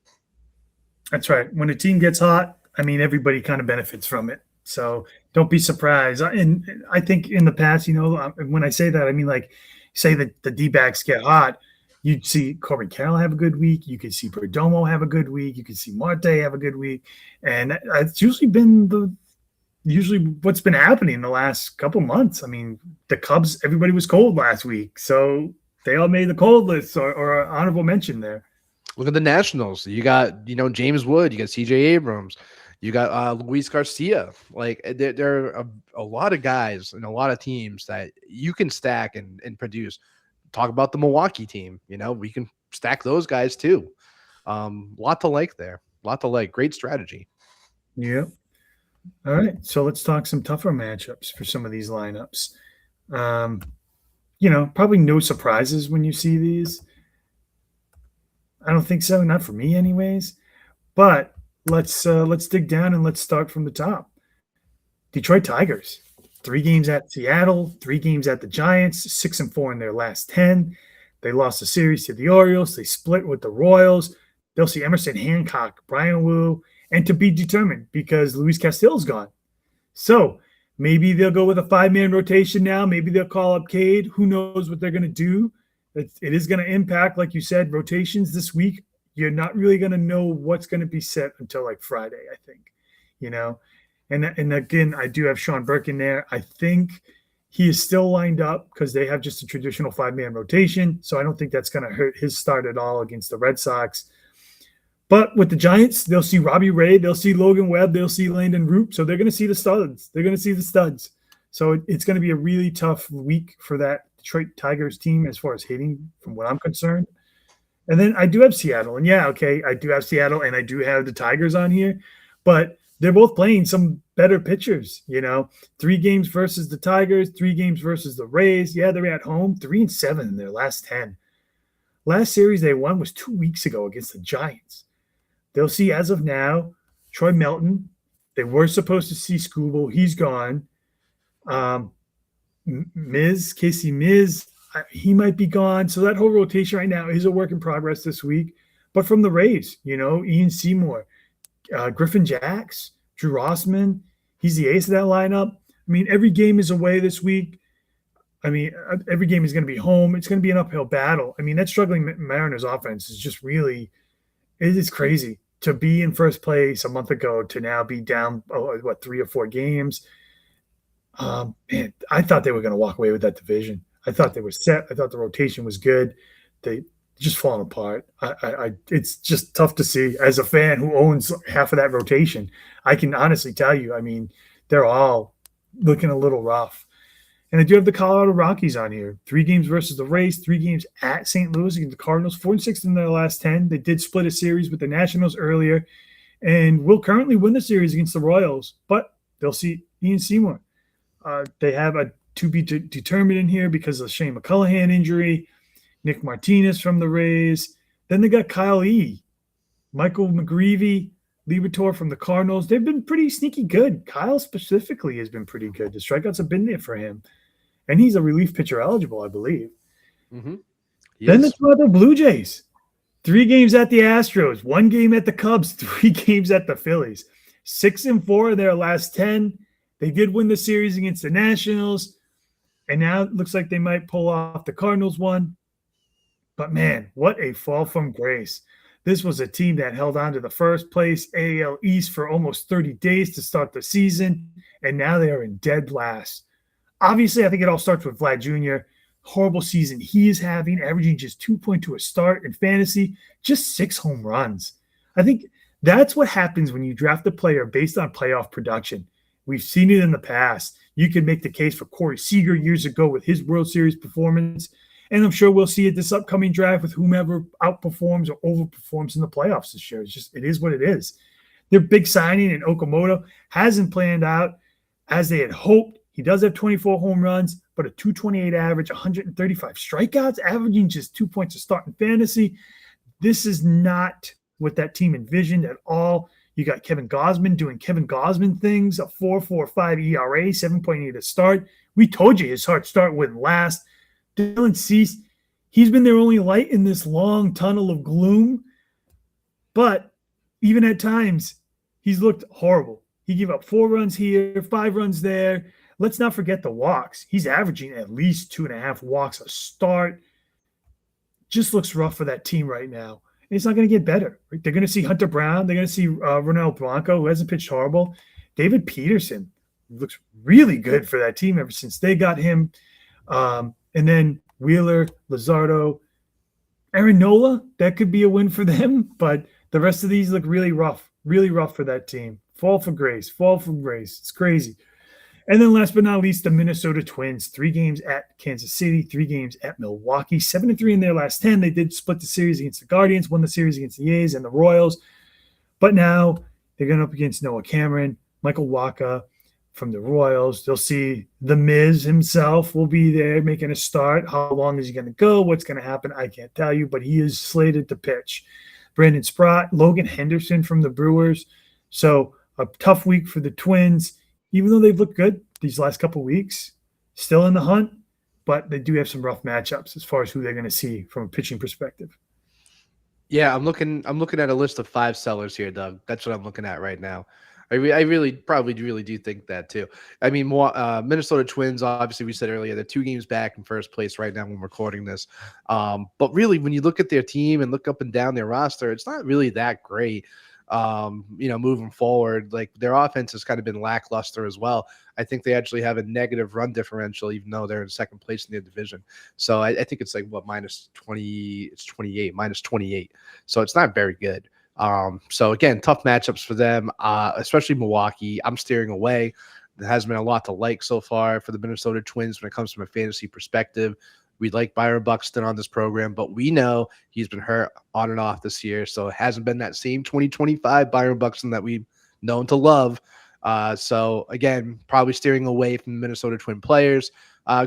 That's right. When a team gets hot, I mean, everybody kind of benefits from it. So don't be surprised. And I think in the past, you know, when I say that, I mean, like, say that the D-backs get hot, you'd see Corbin Carroll have a good week. You could see Perdomo have a good week. You could see Marte have a good week. And it's usually been what's been happening in the last couple months. I mean, the Cubs, everybody was cold last week. So they all made the cold list or honorable mention there. Look at the Nationals. You got, you know, James Wood. You got C.J. Abrams. You got Luis Garcia. Like, there are a lot of guys and a lot of teams that you can stack and produce. Talk about the Milwaukee team. You know, we can stack those guys too. Lot to like there. Lot to like. Great strategy. Yeah. All right. So let's talk some tougher matchups for some of these lineups. You know, probably no surprises when you see these. I don't think so. Not for me anyways. But let's dig down and let's start from the top. Detroit Tigers, 3 games at Seattle, 3 games at the Giants, 6-4 in their last 10. They lost a series to the Orioles. They split with the Royals. They'll see Emerson Hancock, Brian Wu, and to be determined because Luis Castillo's gone. So maybe they'll go with a 5-man rotation now. Maybe they'll call up Cade. Who knows what they're going to do? It is going to impact, like you said, rotations this week. You're not really going to know what's going to be set until like Friday, I think, you know. And again, I do have Sean Burke in there. I think he is still lined up because they have just a traditional 5-man rotation. So I don't think that's going to hurt his start at all against the Red Sox. But with the Giants, they'll see Robbie Ray, they'll see Logan Webb, they'll see Landon Roop. So they're going to see the studs. They're going to see the studs. So it's going to be a really tough week for that Detroit Tigers team as far as hitting, from what I'm concerned. And then I do have Seattle. And yeah, okay, I do have Seattle and I do have the Tigers on here. But they're both playing some better pitchers, you know. 3 games versus the Tigers, 3 games versus the Rays. Yeah, they're at home, 3-7 in their last 10. Last series they won was 2 weeks ago against the Giants. They'll see, as of now, Troy Melton. They were supposed to see Skubal. He's gone. Casey Miz, he might be gone. So that whole rotation right now is a work in progress this week. but from the Rays, Ian Seymour, Griffin Jacks, Drew Rossman. He's the ace of that lineup. I mean, every game is away this week. I mean, every game is going to be home. It's going to be an uphill battle. I mean, that struggling Mariners offense is just really, it is crazy to be in first place a month ago to now be down, 3 or 4 games. Man, I thought they were going to walk away with that division. I thought they were set. I thought the rotation was good. They just falling apart. It's just tough to see as a fan who owns half of that rotation. I can honestly tell you, I mean, they're all looking a little rough. And I do have the Colorado Rockies on here. 3 games versus the Rays, 3 games at St. Louis against the Cardinals, 4-6 in their last 10. They did split a series with the Nationals earlier and will currently win the series against the Royals, but they'll see Ian Seymour. They have a to be determined in here because of Shane McCullahan injury, Nick Martinez from the Rays. Then they got Kyle E., Michael McGreevy, Liberatore from the Cardinals. They've been pretty sneaky good. Kyle specifically has been pretty good. The strikeouts have been there for him. And he's a relief pitcher eligible, I believe. Mm-hmm. Then the Toronto Blue Jays. 3 games at the Astros, 1 game at the Cubs, 3 games at the Phillies. 6-4 of their last 10. They did win the series against the Nationals, and now it looks like they might pull off the Cardinals one. But, man, what a fall from grace. This was a team that held on to the first place AL East for almost 30 days to start the season, and now they are in dead last. Obviously, I think it all starts with Vlad Jr., horrible season he is having, averaging just 2.2 a start in fantasy, just 6 home runs. I think that's what happens when you draft a player based on playoff production. We've seen it in the past. You can make the case for Corey Seager years ago with his World Series performance, and I'm sure we'll see it this upcoming draft with whomever outperforms or overperforms in the playoffs this year. It is what it is. Their big signing in Okamoto hasn't planned out as they had hoped. He does have 24 home runs, but a 228 average, 135 strikeouts, averaging just 2 points a start in fantasy. This is not what that team envisioned at all. You got Kevin Gausman doing Kevin Gausman things, a 4.45 ERA, 7.8 to start. We told you his hard start wouldn't last. Dylan Cease, he's been their only light in this long tunnel of gloom. But even at times, he's looked horrible. He gave up 4 runs here, 5 runs there. Let's not forget the walks. He's averaging at least 2.5 walks a start. Just looks rough for that team right now. And it's not going to get better. Right? They're going to see Hunter Brown. They're going to see Ronel Blanco, who hasn't pitched horrible. David Peterson looks really good for that team ever since they got him. And then Wheeler, Luzardo, Aaron Nola, that could be a win for them. But the rest of these look really rough for that team. Fall from grace. It's crazy. And then last but not least, the Minnesota Twins. 3 games at Kansas City, 3 games at Milwaukee. 7-3 in their last 10. They did split the series against the Guardians, won the series against the A's and the Royals. But now they're going up against Noah Cameron, Michael Wacha from the Royals. They'll see the Miz himself will be there making a start. How long is he going to go? What's going to happen? I can't tell you, but he is slated to pitch. Brandon Sprott, Logan Henderson from the Brewers. So a tough week for the Twins. Even though they've looked good these last couple of weeks, still in the hunt, but they do have some rough matchups as far as who they're going to see from a pitching perspective. Yeah, I'm looking at a list of 5 sellers here, Doug. That's what I'm looking at right now. I really do think that too. I mean, Minnesota Twins, obviously we said earlier, they're 2 games back in first place right now when we're recording this. But really, when you look at their team and look up and down their roster, it's not really that great. Moving forward, like their offense has kind of been lackluster as well. I think they actually have a negative run differential, even though they're in second place in their division. So I think it's like minus 20, it's 28, minus 28. So it's not very good. So again, tough matchups for them, especially Milwaukee. I'm steering away. There has been a lot to like so far for the Minnesota Twins when it comes from a fantasy perspective. We like Byron Buxton on this program, but we know he's been hurt on and off this year, so it hasn't been that same 2025 Byron Buxton that we've known to love. So, again, probably steering away from the Minnesota Twin players.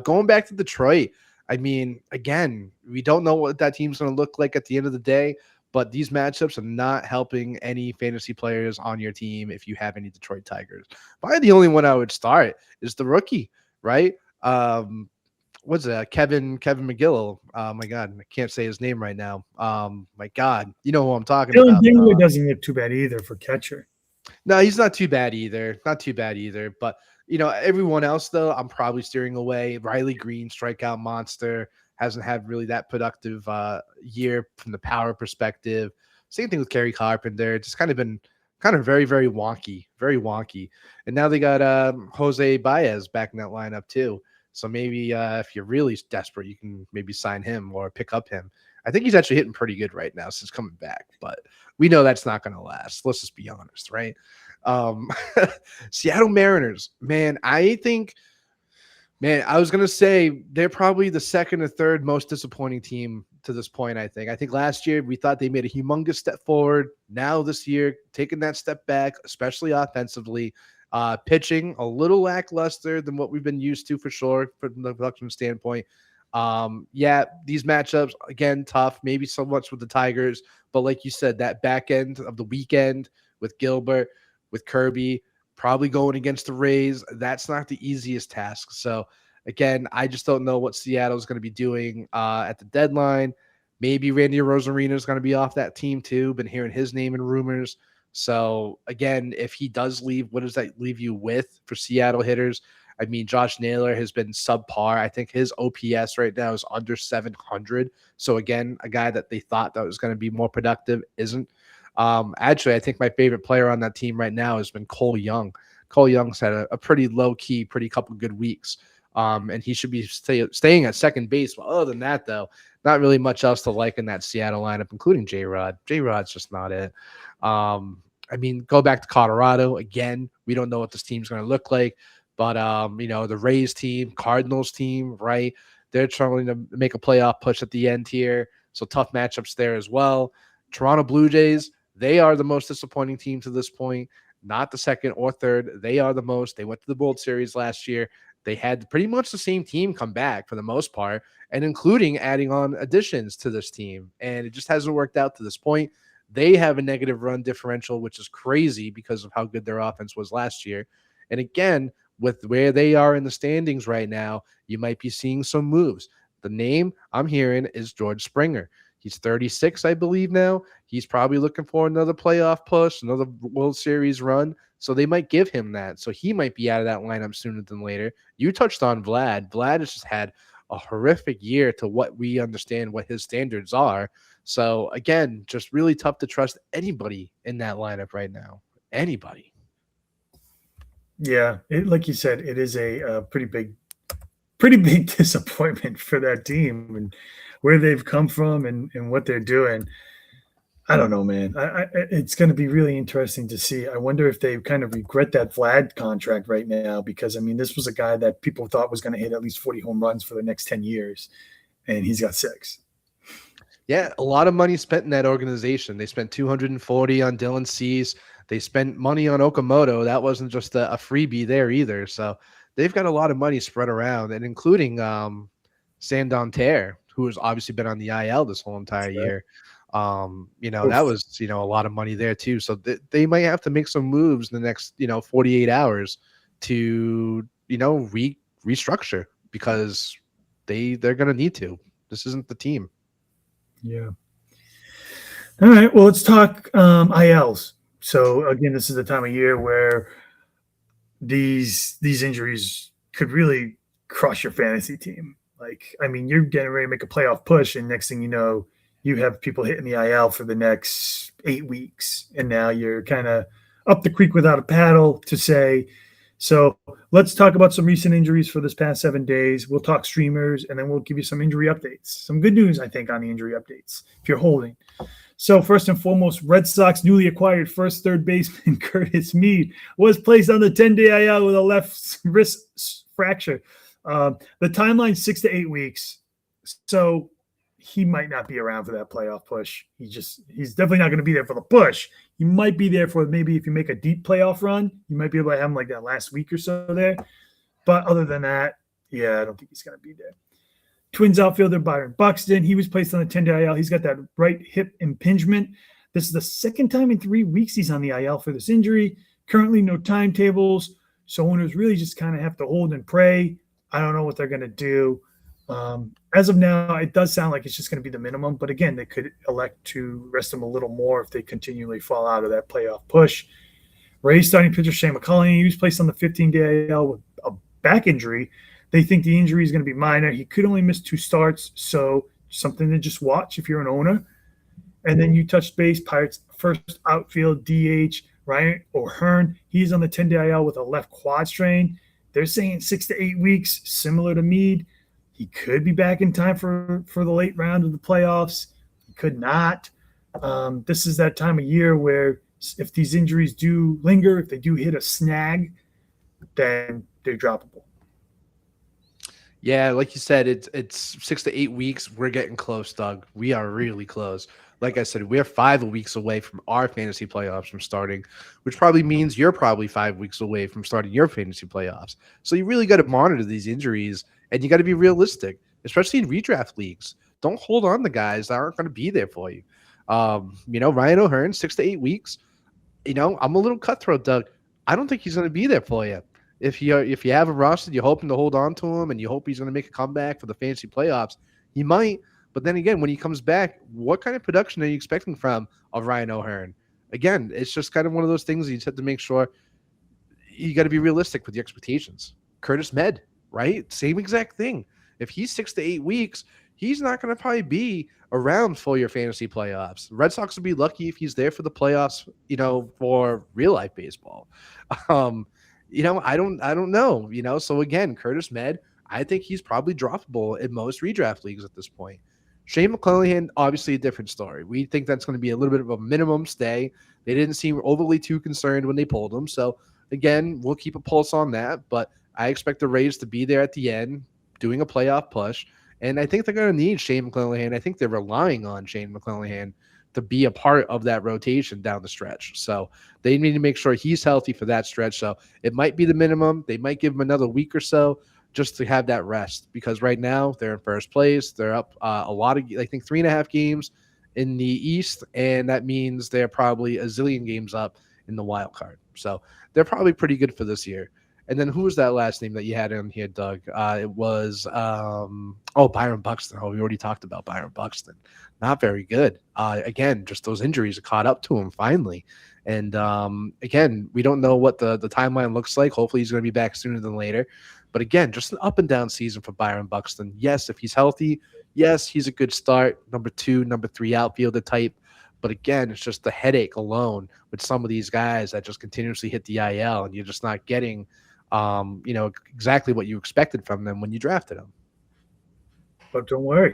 Going back to Detroit, I mean, again, we don't know what that team's going to look like at the end of the day, but these matchups are not helping any fantasy players on your team if you have any Detroit Tigers. Probably the only one I would start is the rookie, right? what's that? Kevin McGill. Oh my God, I can't say his name right now. My God, you know who I'm talking Dylan about. Dingler doesn't look too bad either for catcher. No, he's not too bad either. Not too bad either. But everyone else though, I'm probably steering away. Riley Green, strikeout monster, hasn't had really that productive year from the power perspective. Same thing with Kerry Carpenter. Just kind of been very, very wonky, very wonky. And now they got Jose Baez back in that lineup too. So maybe if you're really desperate, you can maybe sign him or pick up him. I think he's actually hitting pretty good right now since coming back, but we know that's not going to last. Let's just be honest, right? Seattle Mariners, man, I was going to say they're probably the second or third most disappointing team to this point, I think. I think last year we thought they made a humongous step forward. Now this year, taking that step back, especially offensively. Pitching a little lackluster than what we've been used to for sure from the production standpoint. These matchups, again, tough, maybe so much with the Tigers, but like you said, that back end of the weekend with Gilbert, with Kirby, probably going against the Rays, that's not the easiest task. So again, I just don't know what Seattle is going to be doing at the deadline. Maybe Randy Rosarina is going to be off that team too. Been hearing his name in rumors. So again, if he does leave, what does that leave you with for Seattle hitters? I mean, Josh Naylor has been subpar. I think his OPS right now is under 700. So again, a guy that they thought that was going to be more productive isn't. Actually, I think my favorite player on that team right now has been Cole Young. Cole Young's had a pretty low key, pretty couple good weeks. And he should be staying at second base. But other than that, though, not really much else to like in that Seattle lineup, including J-Rod. J-Rod's just not it. I mean, go back to Colorado. Again, we don't know what this team's going to look like. But, the Rays team, Cardinals team, right? They're trying to make a playoff push at the end here. So tough matchups there as well. Toronto Blue Jays, they are the most disappointing team to this point. Not the second or third. They are the most. They went to the World Series last year. They had pretty much the same team come back for the most part, and including adding on additions to this team. And it just hasn't worked out to this point. They have a negative run differential, which is crazy because of how good their offense was last year. And again, with where they are in the standings right now, you might be seeing some moves. The name I'm hearing is George Springer. He's 36, I believe now. He's probably looking for another playoff push, another World Series run. So they might give him that. So he might be out of that lineup sooner than later. You touched on Vlad. Vlad has just had a horrific year to what we understand what his standards are. So again, just really tough to trust anybody in that lineup right now. Anybody. Yeah, like you said, it is a pretty big disappointment for that team and where they've come from and what they're doing. I don't know, man. It's going to be really interesting to see. I wonder if they kind of regret that Vlad contract right now because, I mean, this was a guy that people thought was going to hit at least 40 home runs for the next 10 years, and he's got 6. Yeah, a lot of money spent in that organization. They spent $240 on Dylan Cease. They spent money on Okamoto. That wasn't just a freebie there either. So they've got a lot of money spread around, and including Sandon Terre, who has obviously been on the IL this whole entire year. That was, a lot of money there too. So they might have to make some moves in the next, 48 hours to, restructure because they're going to need to. This isn't the team. Yeah. All right. Well, let's talk ILs. So again, this is the time of year where these injuries could really crush your fantasy team. Like, I mean, you're getting ready to make a playoff push, and next thing you know, you have people hitting the IL for the next 8 weeks, and now you're kind of up the creek without a paddle to say. So let's talk about some recent injuries for this past 7 days. We'll talk streamers, and then we'll give you some injury updates. Some good news, I think, on the injury updates if you're holding. So first and foremost, Red Sox newly acquired first third baseman Curtis Mead was placed on the 10-day IL with a left wrist fracture. The timeline 6 to 8 weeks. So he might not be around for that playoff push. He's definitely not going to be there for the push. He might be there for maybe if you make a deep playoff run, you might be able to have him like that last week or so there. But other than that, yeah, I don't think he's going to be there. Twins outfielder Byron Buxton, he was placed on the 10-day IL. He's got that right hip impingement. This is the second time in 3 weeks he's on the IL for this injury. Currently no timetables, so owners really just kind of have to hold and pray. I don't know what they're going to do. As of now, it does sound like it's just going to be the minimum. But again, they could elect to rest him a little more if they continually fall out of that playoff push. Rays starting pitcher Shane McCulley, he was placed on the 15-day IL with a back injury. They think the injury is going to be minor. He could only miss 2 starts, so something to just watch if you're an owner. And then you touched base, Pirates first outfield DH, Ryan O'Hearn. He's on the 10-day IL with a left quad strain. They're saying 6 to 8 weeks, similar to Meade. He could be back in time for the late round of the playoffs. He could not. This is that time of year where if these injuries do linger, if they do hit a snag, then they're droppable. Yeah, like you said, it's 6 to 8 weeks. We're getting close, Doug. We are really close. Like I said, we're 5 weeks away from our fantasy playoffs from starting, which probably means you're probably 5 weeks away from starting your fantasy playoffs. So you really got to monitor these injuries, and you got to be realistic, especially in redraft leagues. Don't hold on to guys that aren't going to be there for you. Ryan O'Hearn, 6 to 8 weeks. I'm a little cutthroat, Doug. I don't think he's going to be there for you. If you have a roster, you're hoping to hold on to him, and you hope he's going to make a comeback for the fantasy playoffs. He might, but then again, when he comes back, what kind of production are you expecting from Ryan O'Hearn? Again, it's just kind of one of those things you just have to make sure you got to be realistic with your expectations. Curtis Med, right? Same exact thing. If he's 6 to 8 weeks, he's not going to probably be around for your fantasy playoffs. The Red Sox would be lucky if he's there for the playoffs, for real life baseball. I don't know, so again, Curtis Med, I think he's probably droppable in most redraft leagues at this point. Shane McClanahan, obviously a different story. We think that's going to be a little bit of a minimum stay. They didn't seem overly too concerned when they pulled him. So again, we'll keep a pulse on that, but I expect the Rays to be there at the end doing a playoff push. And I think they're going to need Shane McClanahan. I think they're relying on Shane McClanahan to be a part of that rotation down the stretch. So they need to make sure he's healthy for that stretch. So it might be the minimum. They might give him another week or so just to have that rest, because right now they're in first place. They're up a lot of, I think, 3.5 games in the East, and that means they're probably a zillion games up in the wild card. So they're probably pretty good for this year. And then who was that last name that you had in here, Doug? It was Byron Buxton. Oh, we already talked about Byron Buxton. Not very good. Again, just those injuries caught up to him finally. And again, we don't know what the timeline looks like. Hopefully he's going to be back sooner than later. But again, just an up and down season for Byron Buxton. Yes, if he's healthy, yes, he's a good start. Number 2, number 3 outfielder type. But again, it's just the headache alone with some of these guys that just continuously hit the IL, and you're just not getting exactly what you expected from them when you drafted them. But don't worry,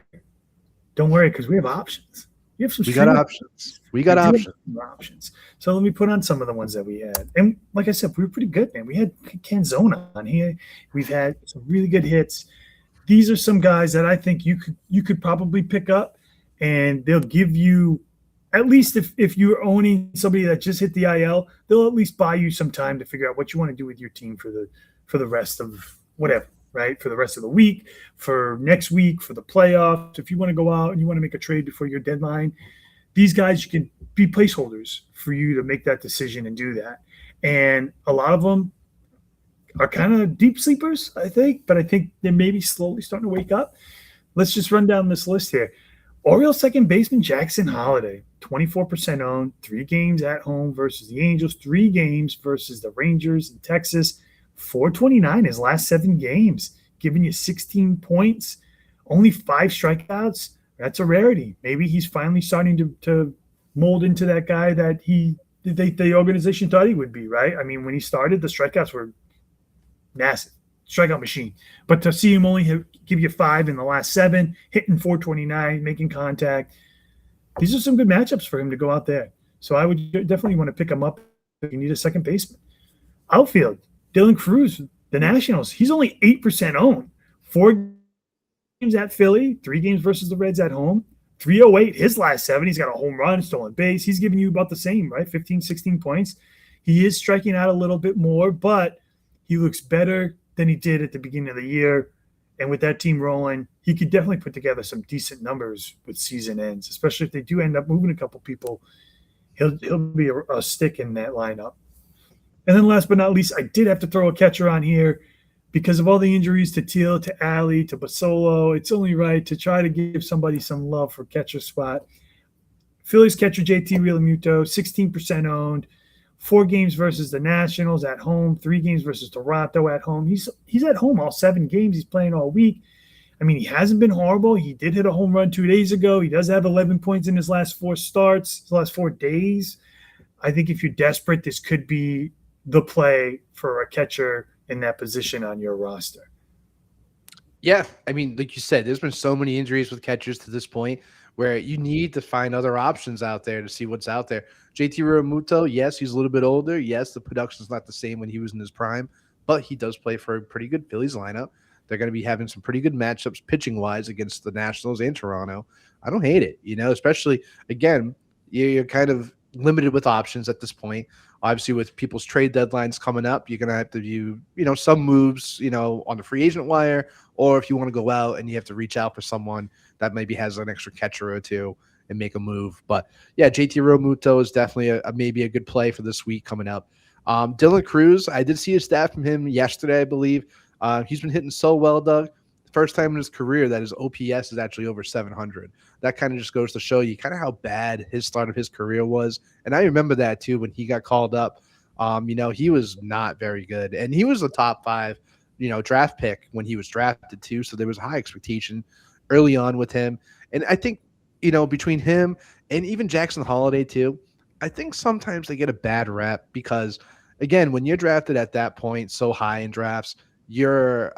because we have options. We got options. We got options. So let me put on some of the ones that we had. And like I said, we were pretty good, man. We had Canzona on here. We've had some really good hits. These are some guys that I think you could probably pick up, and they'll give you, at least if you're owning somebody that just hit the IL, they'll at least buy you some time to figure out what you want to do with your team for the rest of whatever, right? For the rest of the week, for next week, for the playoffs. If you want to go out and you want to make a trade before your deadline, these guys can be placeholders for you to make that decision and do that. And a lot of them are kind of deep sleepers, I think, but I think they're maybe slowly starting to wake up. Let's just run down this list here. Orioles second baseman Jackson Holliday, 24% owned, 3 games at home versus the Angels, 3 games versus the Rangers in Texas, 429 his last 7 games, giving you 16 points, only 5 strikeouts. That's a rarity. Maybe he's finally starting to mold into that guy that the organization thought he would be, right? I mean, when he started, the strikeouts were massive. Strikeout machine. But to see him only give you 5 in the last 7, hitting 429, making contact, these are some good matchups for him to go out there. So I would definitely want to pick him up if you need a second baseman. Outfield, Dylan Cruz, the Nationals, he's only 8% owned. 4 games at Philly, 3 games versus the Reds at home. 308 his last 7. He's got a home run, stolen base. He's giving you about the same, right? 15, 16 points. He is striking out a little bit more, but he looks better than he did at the beginning of the year. And with that team rolling, he could definitely put together some decent numbers with season ends, especially if they do end up moving a couple people. He'll be a stick in that lineup. And then last but not least, I did have to throw a catcher on here. because of all the injuries to Teal, to Alley, to Basolo, it's only right to try to give somebody some love for catcher spot. Phillies catcher JT Realmuto, 16% owned, 4 games versus the Nationals at home, 3 games versus Toronto at home. He's at home all 7 games. He's playing all week. I mean, he hasn't been horrible. He did hit a home run 2 days ago. He does have 11 points in his last 4 starts, his last 4 days. I think if you're desperate, this could be the play for a catcher in that position on your roster. Yeah, I mean, like you said, there's been so many injuries with catchers to this point where you need to find other options out there to see what's out there. JT Realmuto, yes, he's a little bit older. Yes, the production's not the same when he was in his prime, but he does play for a pretty good Phillies lineup. They're going to be having some pretty good matchups pitching-wise against the Nationals and Toronto. I don't hate it, especially, again, you're kind of limited with options at this point. Obviously, with people's trade deadlines coming up, you're going to have to do, some moves, on the free agent wire, or if you want to go out and you have to reach out for someone that maybe has an extra catcher or two and make a move. But yeah, JT Realmuto is definitely maybe a good play for this week coming up. Dylan Cruz, I did see a stat from him yesterday, I believe. He's been hitting so well, Doug. First time in his career that his OPS is actually over 700. That kind of just goes to show you kind of how bad his start of his career was. And I remember that too when he got called up. He was not very good. And he was a top 5, draft pick when he was drafted too. So there was a high expectation early on with him. And I think, between him and even Jackson Holiday too, I think sometimes they get a bad rep because, again, when you're drafted at that point so high in drafts, your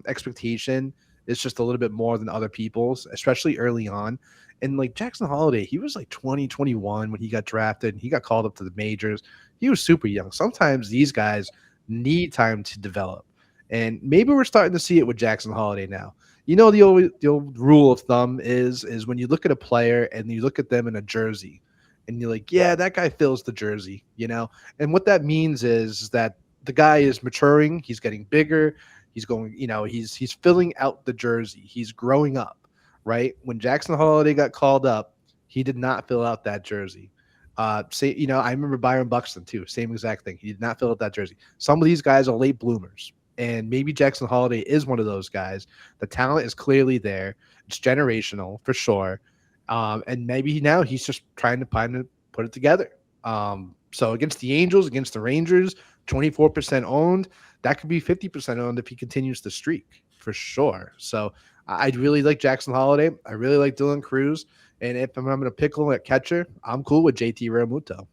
expectation is just a little bit more than other people's, especially early on. And like Jackson Holiday, he was like 20, 21 when he got drafted and he got called up to the majors. He was super young. Sometimes these guys need time to develop. And maybe we're starting to see it with Jackson Holiday now. The old rule of thumb is when you look at a player and you look at them in a jersey and you're like, yeah, that guy fills the jersey, And what that means is that the guy is maturing. He's getting bigger. He's going, he's filling out the jersey. He's growing up, right? When Jackson Holiday got called up, he did not fill out that jersey. I remember Byron Buxton too. Same exact thing. He did not fill out that jersey. Some of these guys are late bloomers, and maybe Jackson Holiday is one of those guys. The talent is clearly there. It's generational for sure. And maybe now he's just trying to put it together. So against the Angels, against the Rangers, 24% owned, that could be 50% owned if he continues to streak for sure. So I really like Jackson Holiday. I really like Dylan Cruz. And if I'm going to pickle at catcher, I'm cool with JT Realmuto.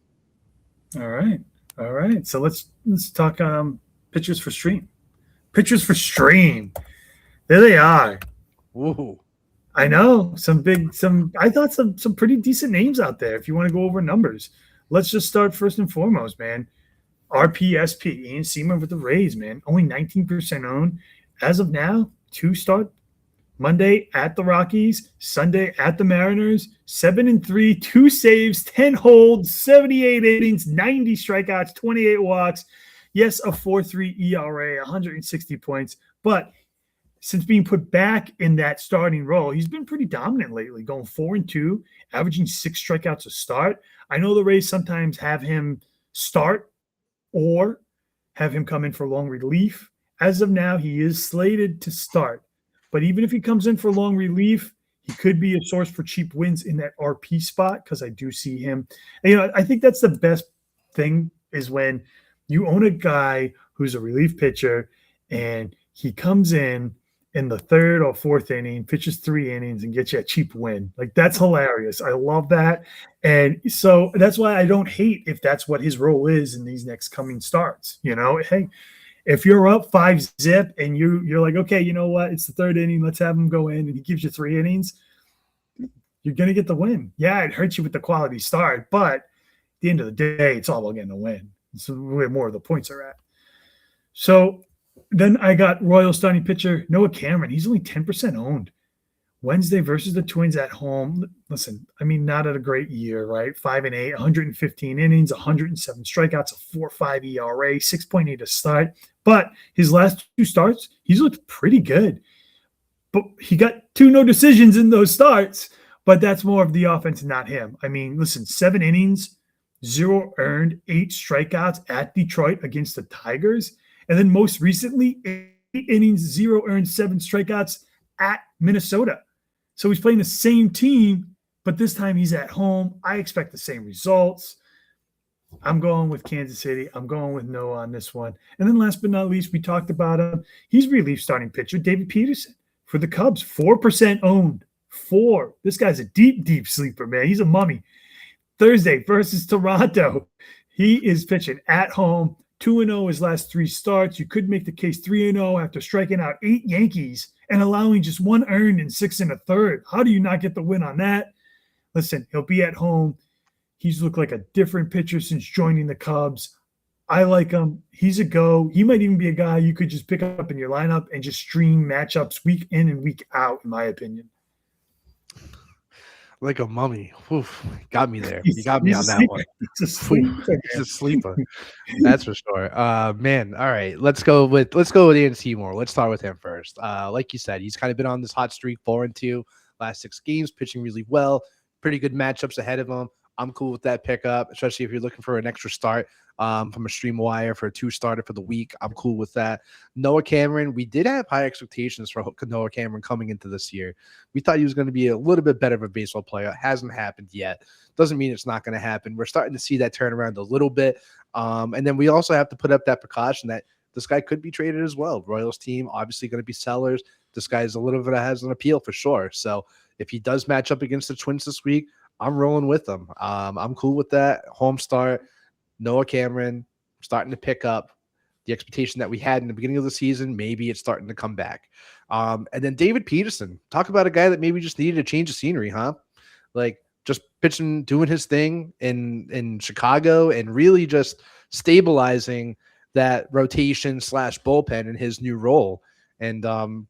All right. So let's talk pitchers for stream. Pitchers for stream. There they are. Ooh. I know I thought some pretty decent names out there if you want to go over numbers. Let's just start first and foremost, man. RPSP, Ian Seamer with the Rays, man. Only 19% owned. As of now, 2 start. Monday at the Rockies, Sunday at the Mariners, 7-3, 2 saves, 10 holds, 78 innings, 90 strikeouts, 28 walks. Yes, a 4.3 ERA, 160 points. But since being put back in that starting role, he's been pretty dominant lately, going 4-2, averaging 6 strikeouts a start. I know the Rays sometimes have him start or have him come in for long relief. As of now, he is slated to start. But even if he comes in for long relief, he could be a source for cheap wins in that RP spot because I do see him. And, I think that's the best thing is when you own a guy who's a relief pitcher and he comes in the 3rd or 4th inning, pitches 3 innings and gets you a cheap win. Like, that's hilarious. I love that. And so that's why I don't hate if that's what his role is in these next coming starts. Hey, if you're up 5-0 and you're like, okay, you know what? It's the 3rd inning. Let's have him go in, and he gives you 3 innings. You're going to get the win. Yeah, it hurts you with the quality start, but at the end of the day, it's all about getting a win. It's where more of the points are at. So then I got Royal starting pitcher Noah Cameron. He's only 10% owned. Wednesday versus the Twins at home. Listen, not at a great year, right? 5-8, 115 innings, 107 strikeouts, a 4.5 ERA, 6.8 a start. But his last 2 starts, he's looked pretty good. But he got 2 no decisions in those starts, but that's more of the offense, not him. Listen, 7 innings, 0 earned, 8 strikeouts at Detroit against the Tigers. And then most recently innings, 0 earned, 7 strikeouts at Minnesota. So he's playing the same team, but this time he's at home. I expect the same results. I'm going with Kansas City. I'm going with Noah on this one. And then last but not least, we talked about him. He's relief starting pitcher, David Peterson for the Cubs, 4% owned. 4. This guy's a deep, deep sleeper, man. He's a mummy. Thursday versus Toronto. He is pitching at home. 2-0 his last 3 starts. You could make the case 3-0 after striking out 8 Yankees and allowing just 1 earned in 6 1/3. How do you not get the win on that? Listen, he'll be at home. He's looked like a different pitcher since joining the Cubs. I like him. He's a go. He might even be a guy you could just pick up in your lineup and just stream matchups week in and week out, in my opinion. Like a mummy. Oof, got me there. You got me on that one. He's a sleeper. He's a sleeper. That's for sure. Man, all right. Let's go with Ian Seymour. Let's start with him first. Like you said, he's kind of been on this hot streak, 4-2, last 6 games, pitching really well. Pretty good matchups ahead of him. I'm cool with that pickup, especially if you're looking for an extra start from a stream wire for a 2-starter for the week. I'm cool with that. Noah Cameron, we did have high expectations for Noah Cameron coming into this year. We thought he was going to be a little bit better of a baseball player. It hasn't happened yet. Doesn't mean it's not going to happen. We're starting to see that turnaround a little bit. And then we also have to put up that precaution that this guy could be traded as well. Royals team, obviously going to be sellers. This guy is a little bit has an appeal for sure. So if he does match up against the Twins this week, I'm rolling with them. I'm cool with that. Home start, Noah Cameron starting to pick up the expectation that we had in the beginning of the season. Maybe it's starting to come back. And then David Peterson, talk about a guy that maybe just needed a change of scenery, huh? Like just pitching, doing his thing in Chicago and really just stabilizing that rotation / bullpen in his new role and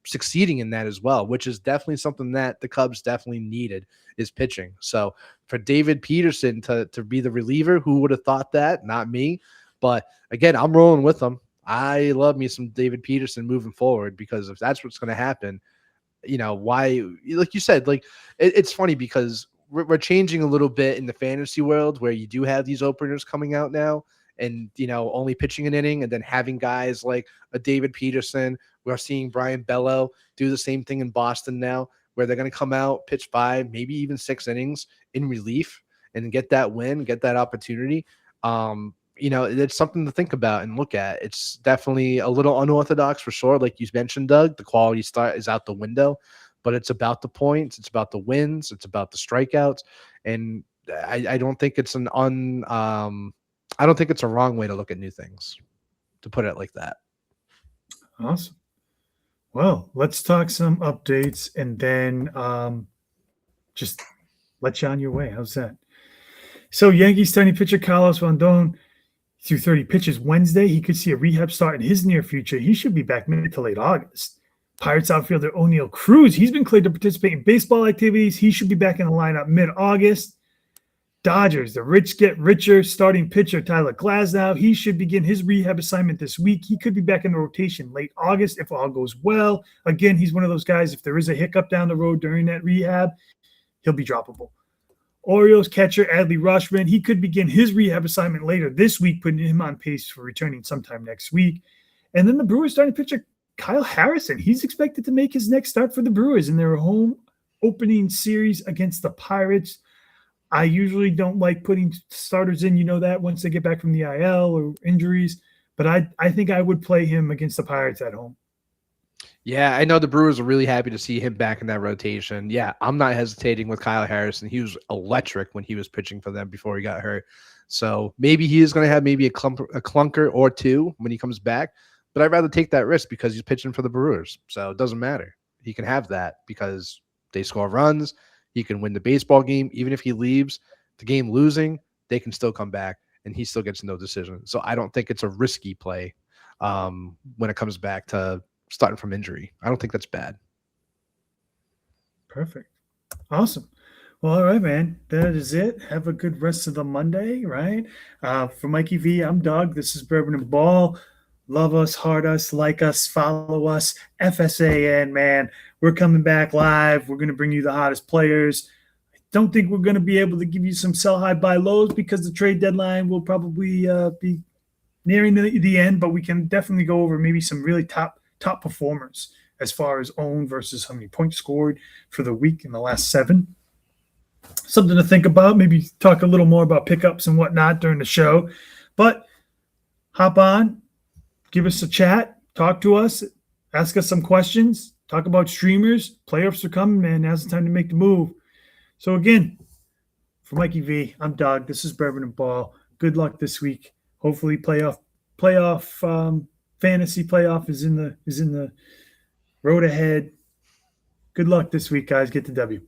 succeeding in that as well, which is definitely something that the Cubs definitely needed is pitching. So for David Peterson to be the reliever, who would have thought that? Not me. But again, I'm rolling with them. I love me some David Peterson moving forward because if that's what's going to happen, you know, why, like you said, like it's funny because we're changing a little bit in the fantasy world where you do have these openers coming out now and, you know, only pitching an inning and then having guys like a David Peterson. We're seeing Brian Bello do the same thing in Boston now, where they're going to come out, pitch 5, maybe even 6 innings in relief and get that win, get that opportunity. You know, it's something to think about and look at. It's definitely a little unorthodox for sure. Like you mentioned, Doug, the quality start is out the window, but it's about the points. It's about the wins. It's about the strikeouts. And I don't think it's I don't think it's a wrong way to look at new things, to put it like that. Awesome. Well, let's talk some updates and then just let you on your way. How's that? So Yankees starting pitcher Carlos Rondon through 30 pitches Wednesday. He could see a rehab start in his near future. He should be back mid to late August. Pirates outfielder O'Neal Cruz, he's been cleared to participate in baseball activities. He should be back in the lineup mid-August. Dodgers, the rich get richer. Starting pitcher Tyler Glasnow, he should begin his rehab assignment this week. He could be back in the rotation late August if all goes well. Again, he's one of those guys, if there is a hiccup down the road during that rehab, he'll be droppable. Orioles catcher Adley Rutschman, he could begin his rehab assignment later this week, putting him on pace for returning sometime next week. And then the Brewers starting pitcher Kyle Harrison, he's expected to make his next start for the Brewers in their home opening series against the Pirates. I usually don't like putting starters in, you know that, once they get back from the IL or injuries. But I think I would play him against the Pirates at home. Yeah, I know the Brewers are really happy to see him back in that rotation. Yeah, I'm not hesitating with Kyle Harrison. He was electric when he was pitching for them before he got hurt. So maybe he is going to have maybe a clunker or two when he comes back. But I'd rather take that risk because he's pitching for the Brewers. So it doesn't matter. He can have that because they score runs. He can win the baseball game. Even if he leaves the game losing, they can still come back, and he still gets no decision. So I don't think it's a risky play when it comes back to starting from injury. I don't think that's bad. Perfect. Awesome. Well, all right, man. That is it. Have a good rest of the Monday, right? For Mikey V, I'm Doug. This is Bourbon N Ball. Love us, heart us, like us, follow us. FSAN, man. We're coming back live. We're going to bring you the hottest players. I don't think we're going to be able to give you some sell high, buy lows because the trade deadline will probably be nearing the end, but we can definitely go over maybe some really top top performers as far as owned versus how many points scored for the week in the last 7. Something to think about. Maybe talk a little more about pickups and whatnot during the show. But hop on, give us a chat, talk to us, ask us some questions, talk about streamers. Playoffs are coming, man. Now's the time to make the move. So again, for Mikey V, I'm Doug. This is Bourbon N Ball. Good luck this week. Hopefully, playoff fantasy playoff is in the road ahead. Good luck this week, guys. Get the W.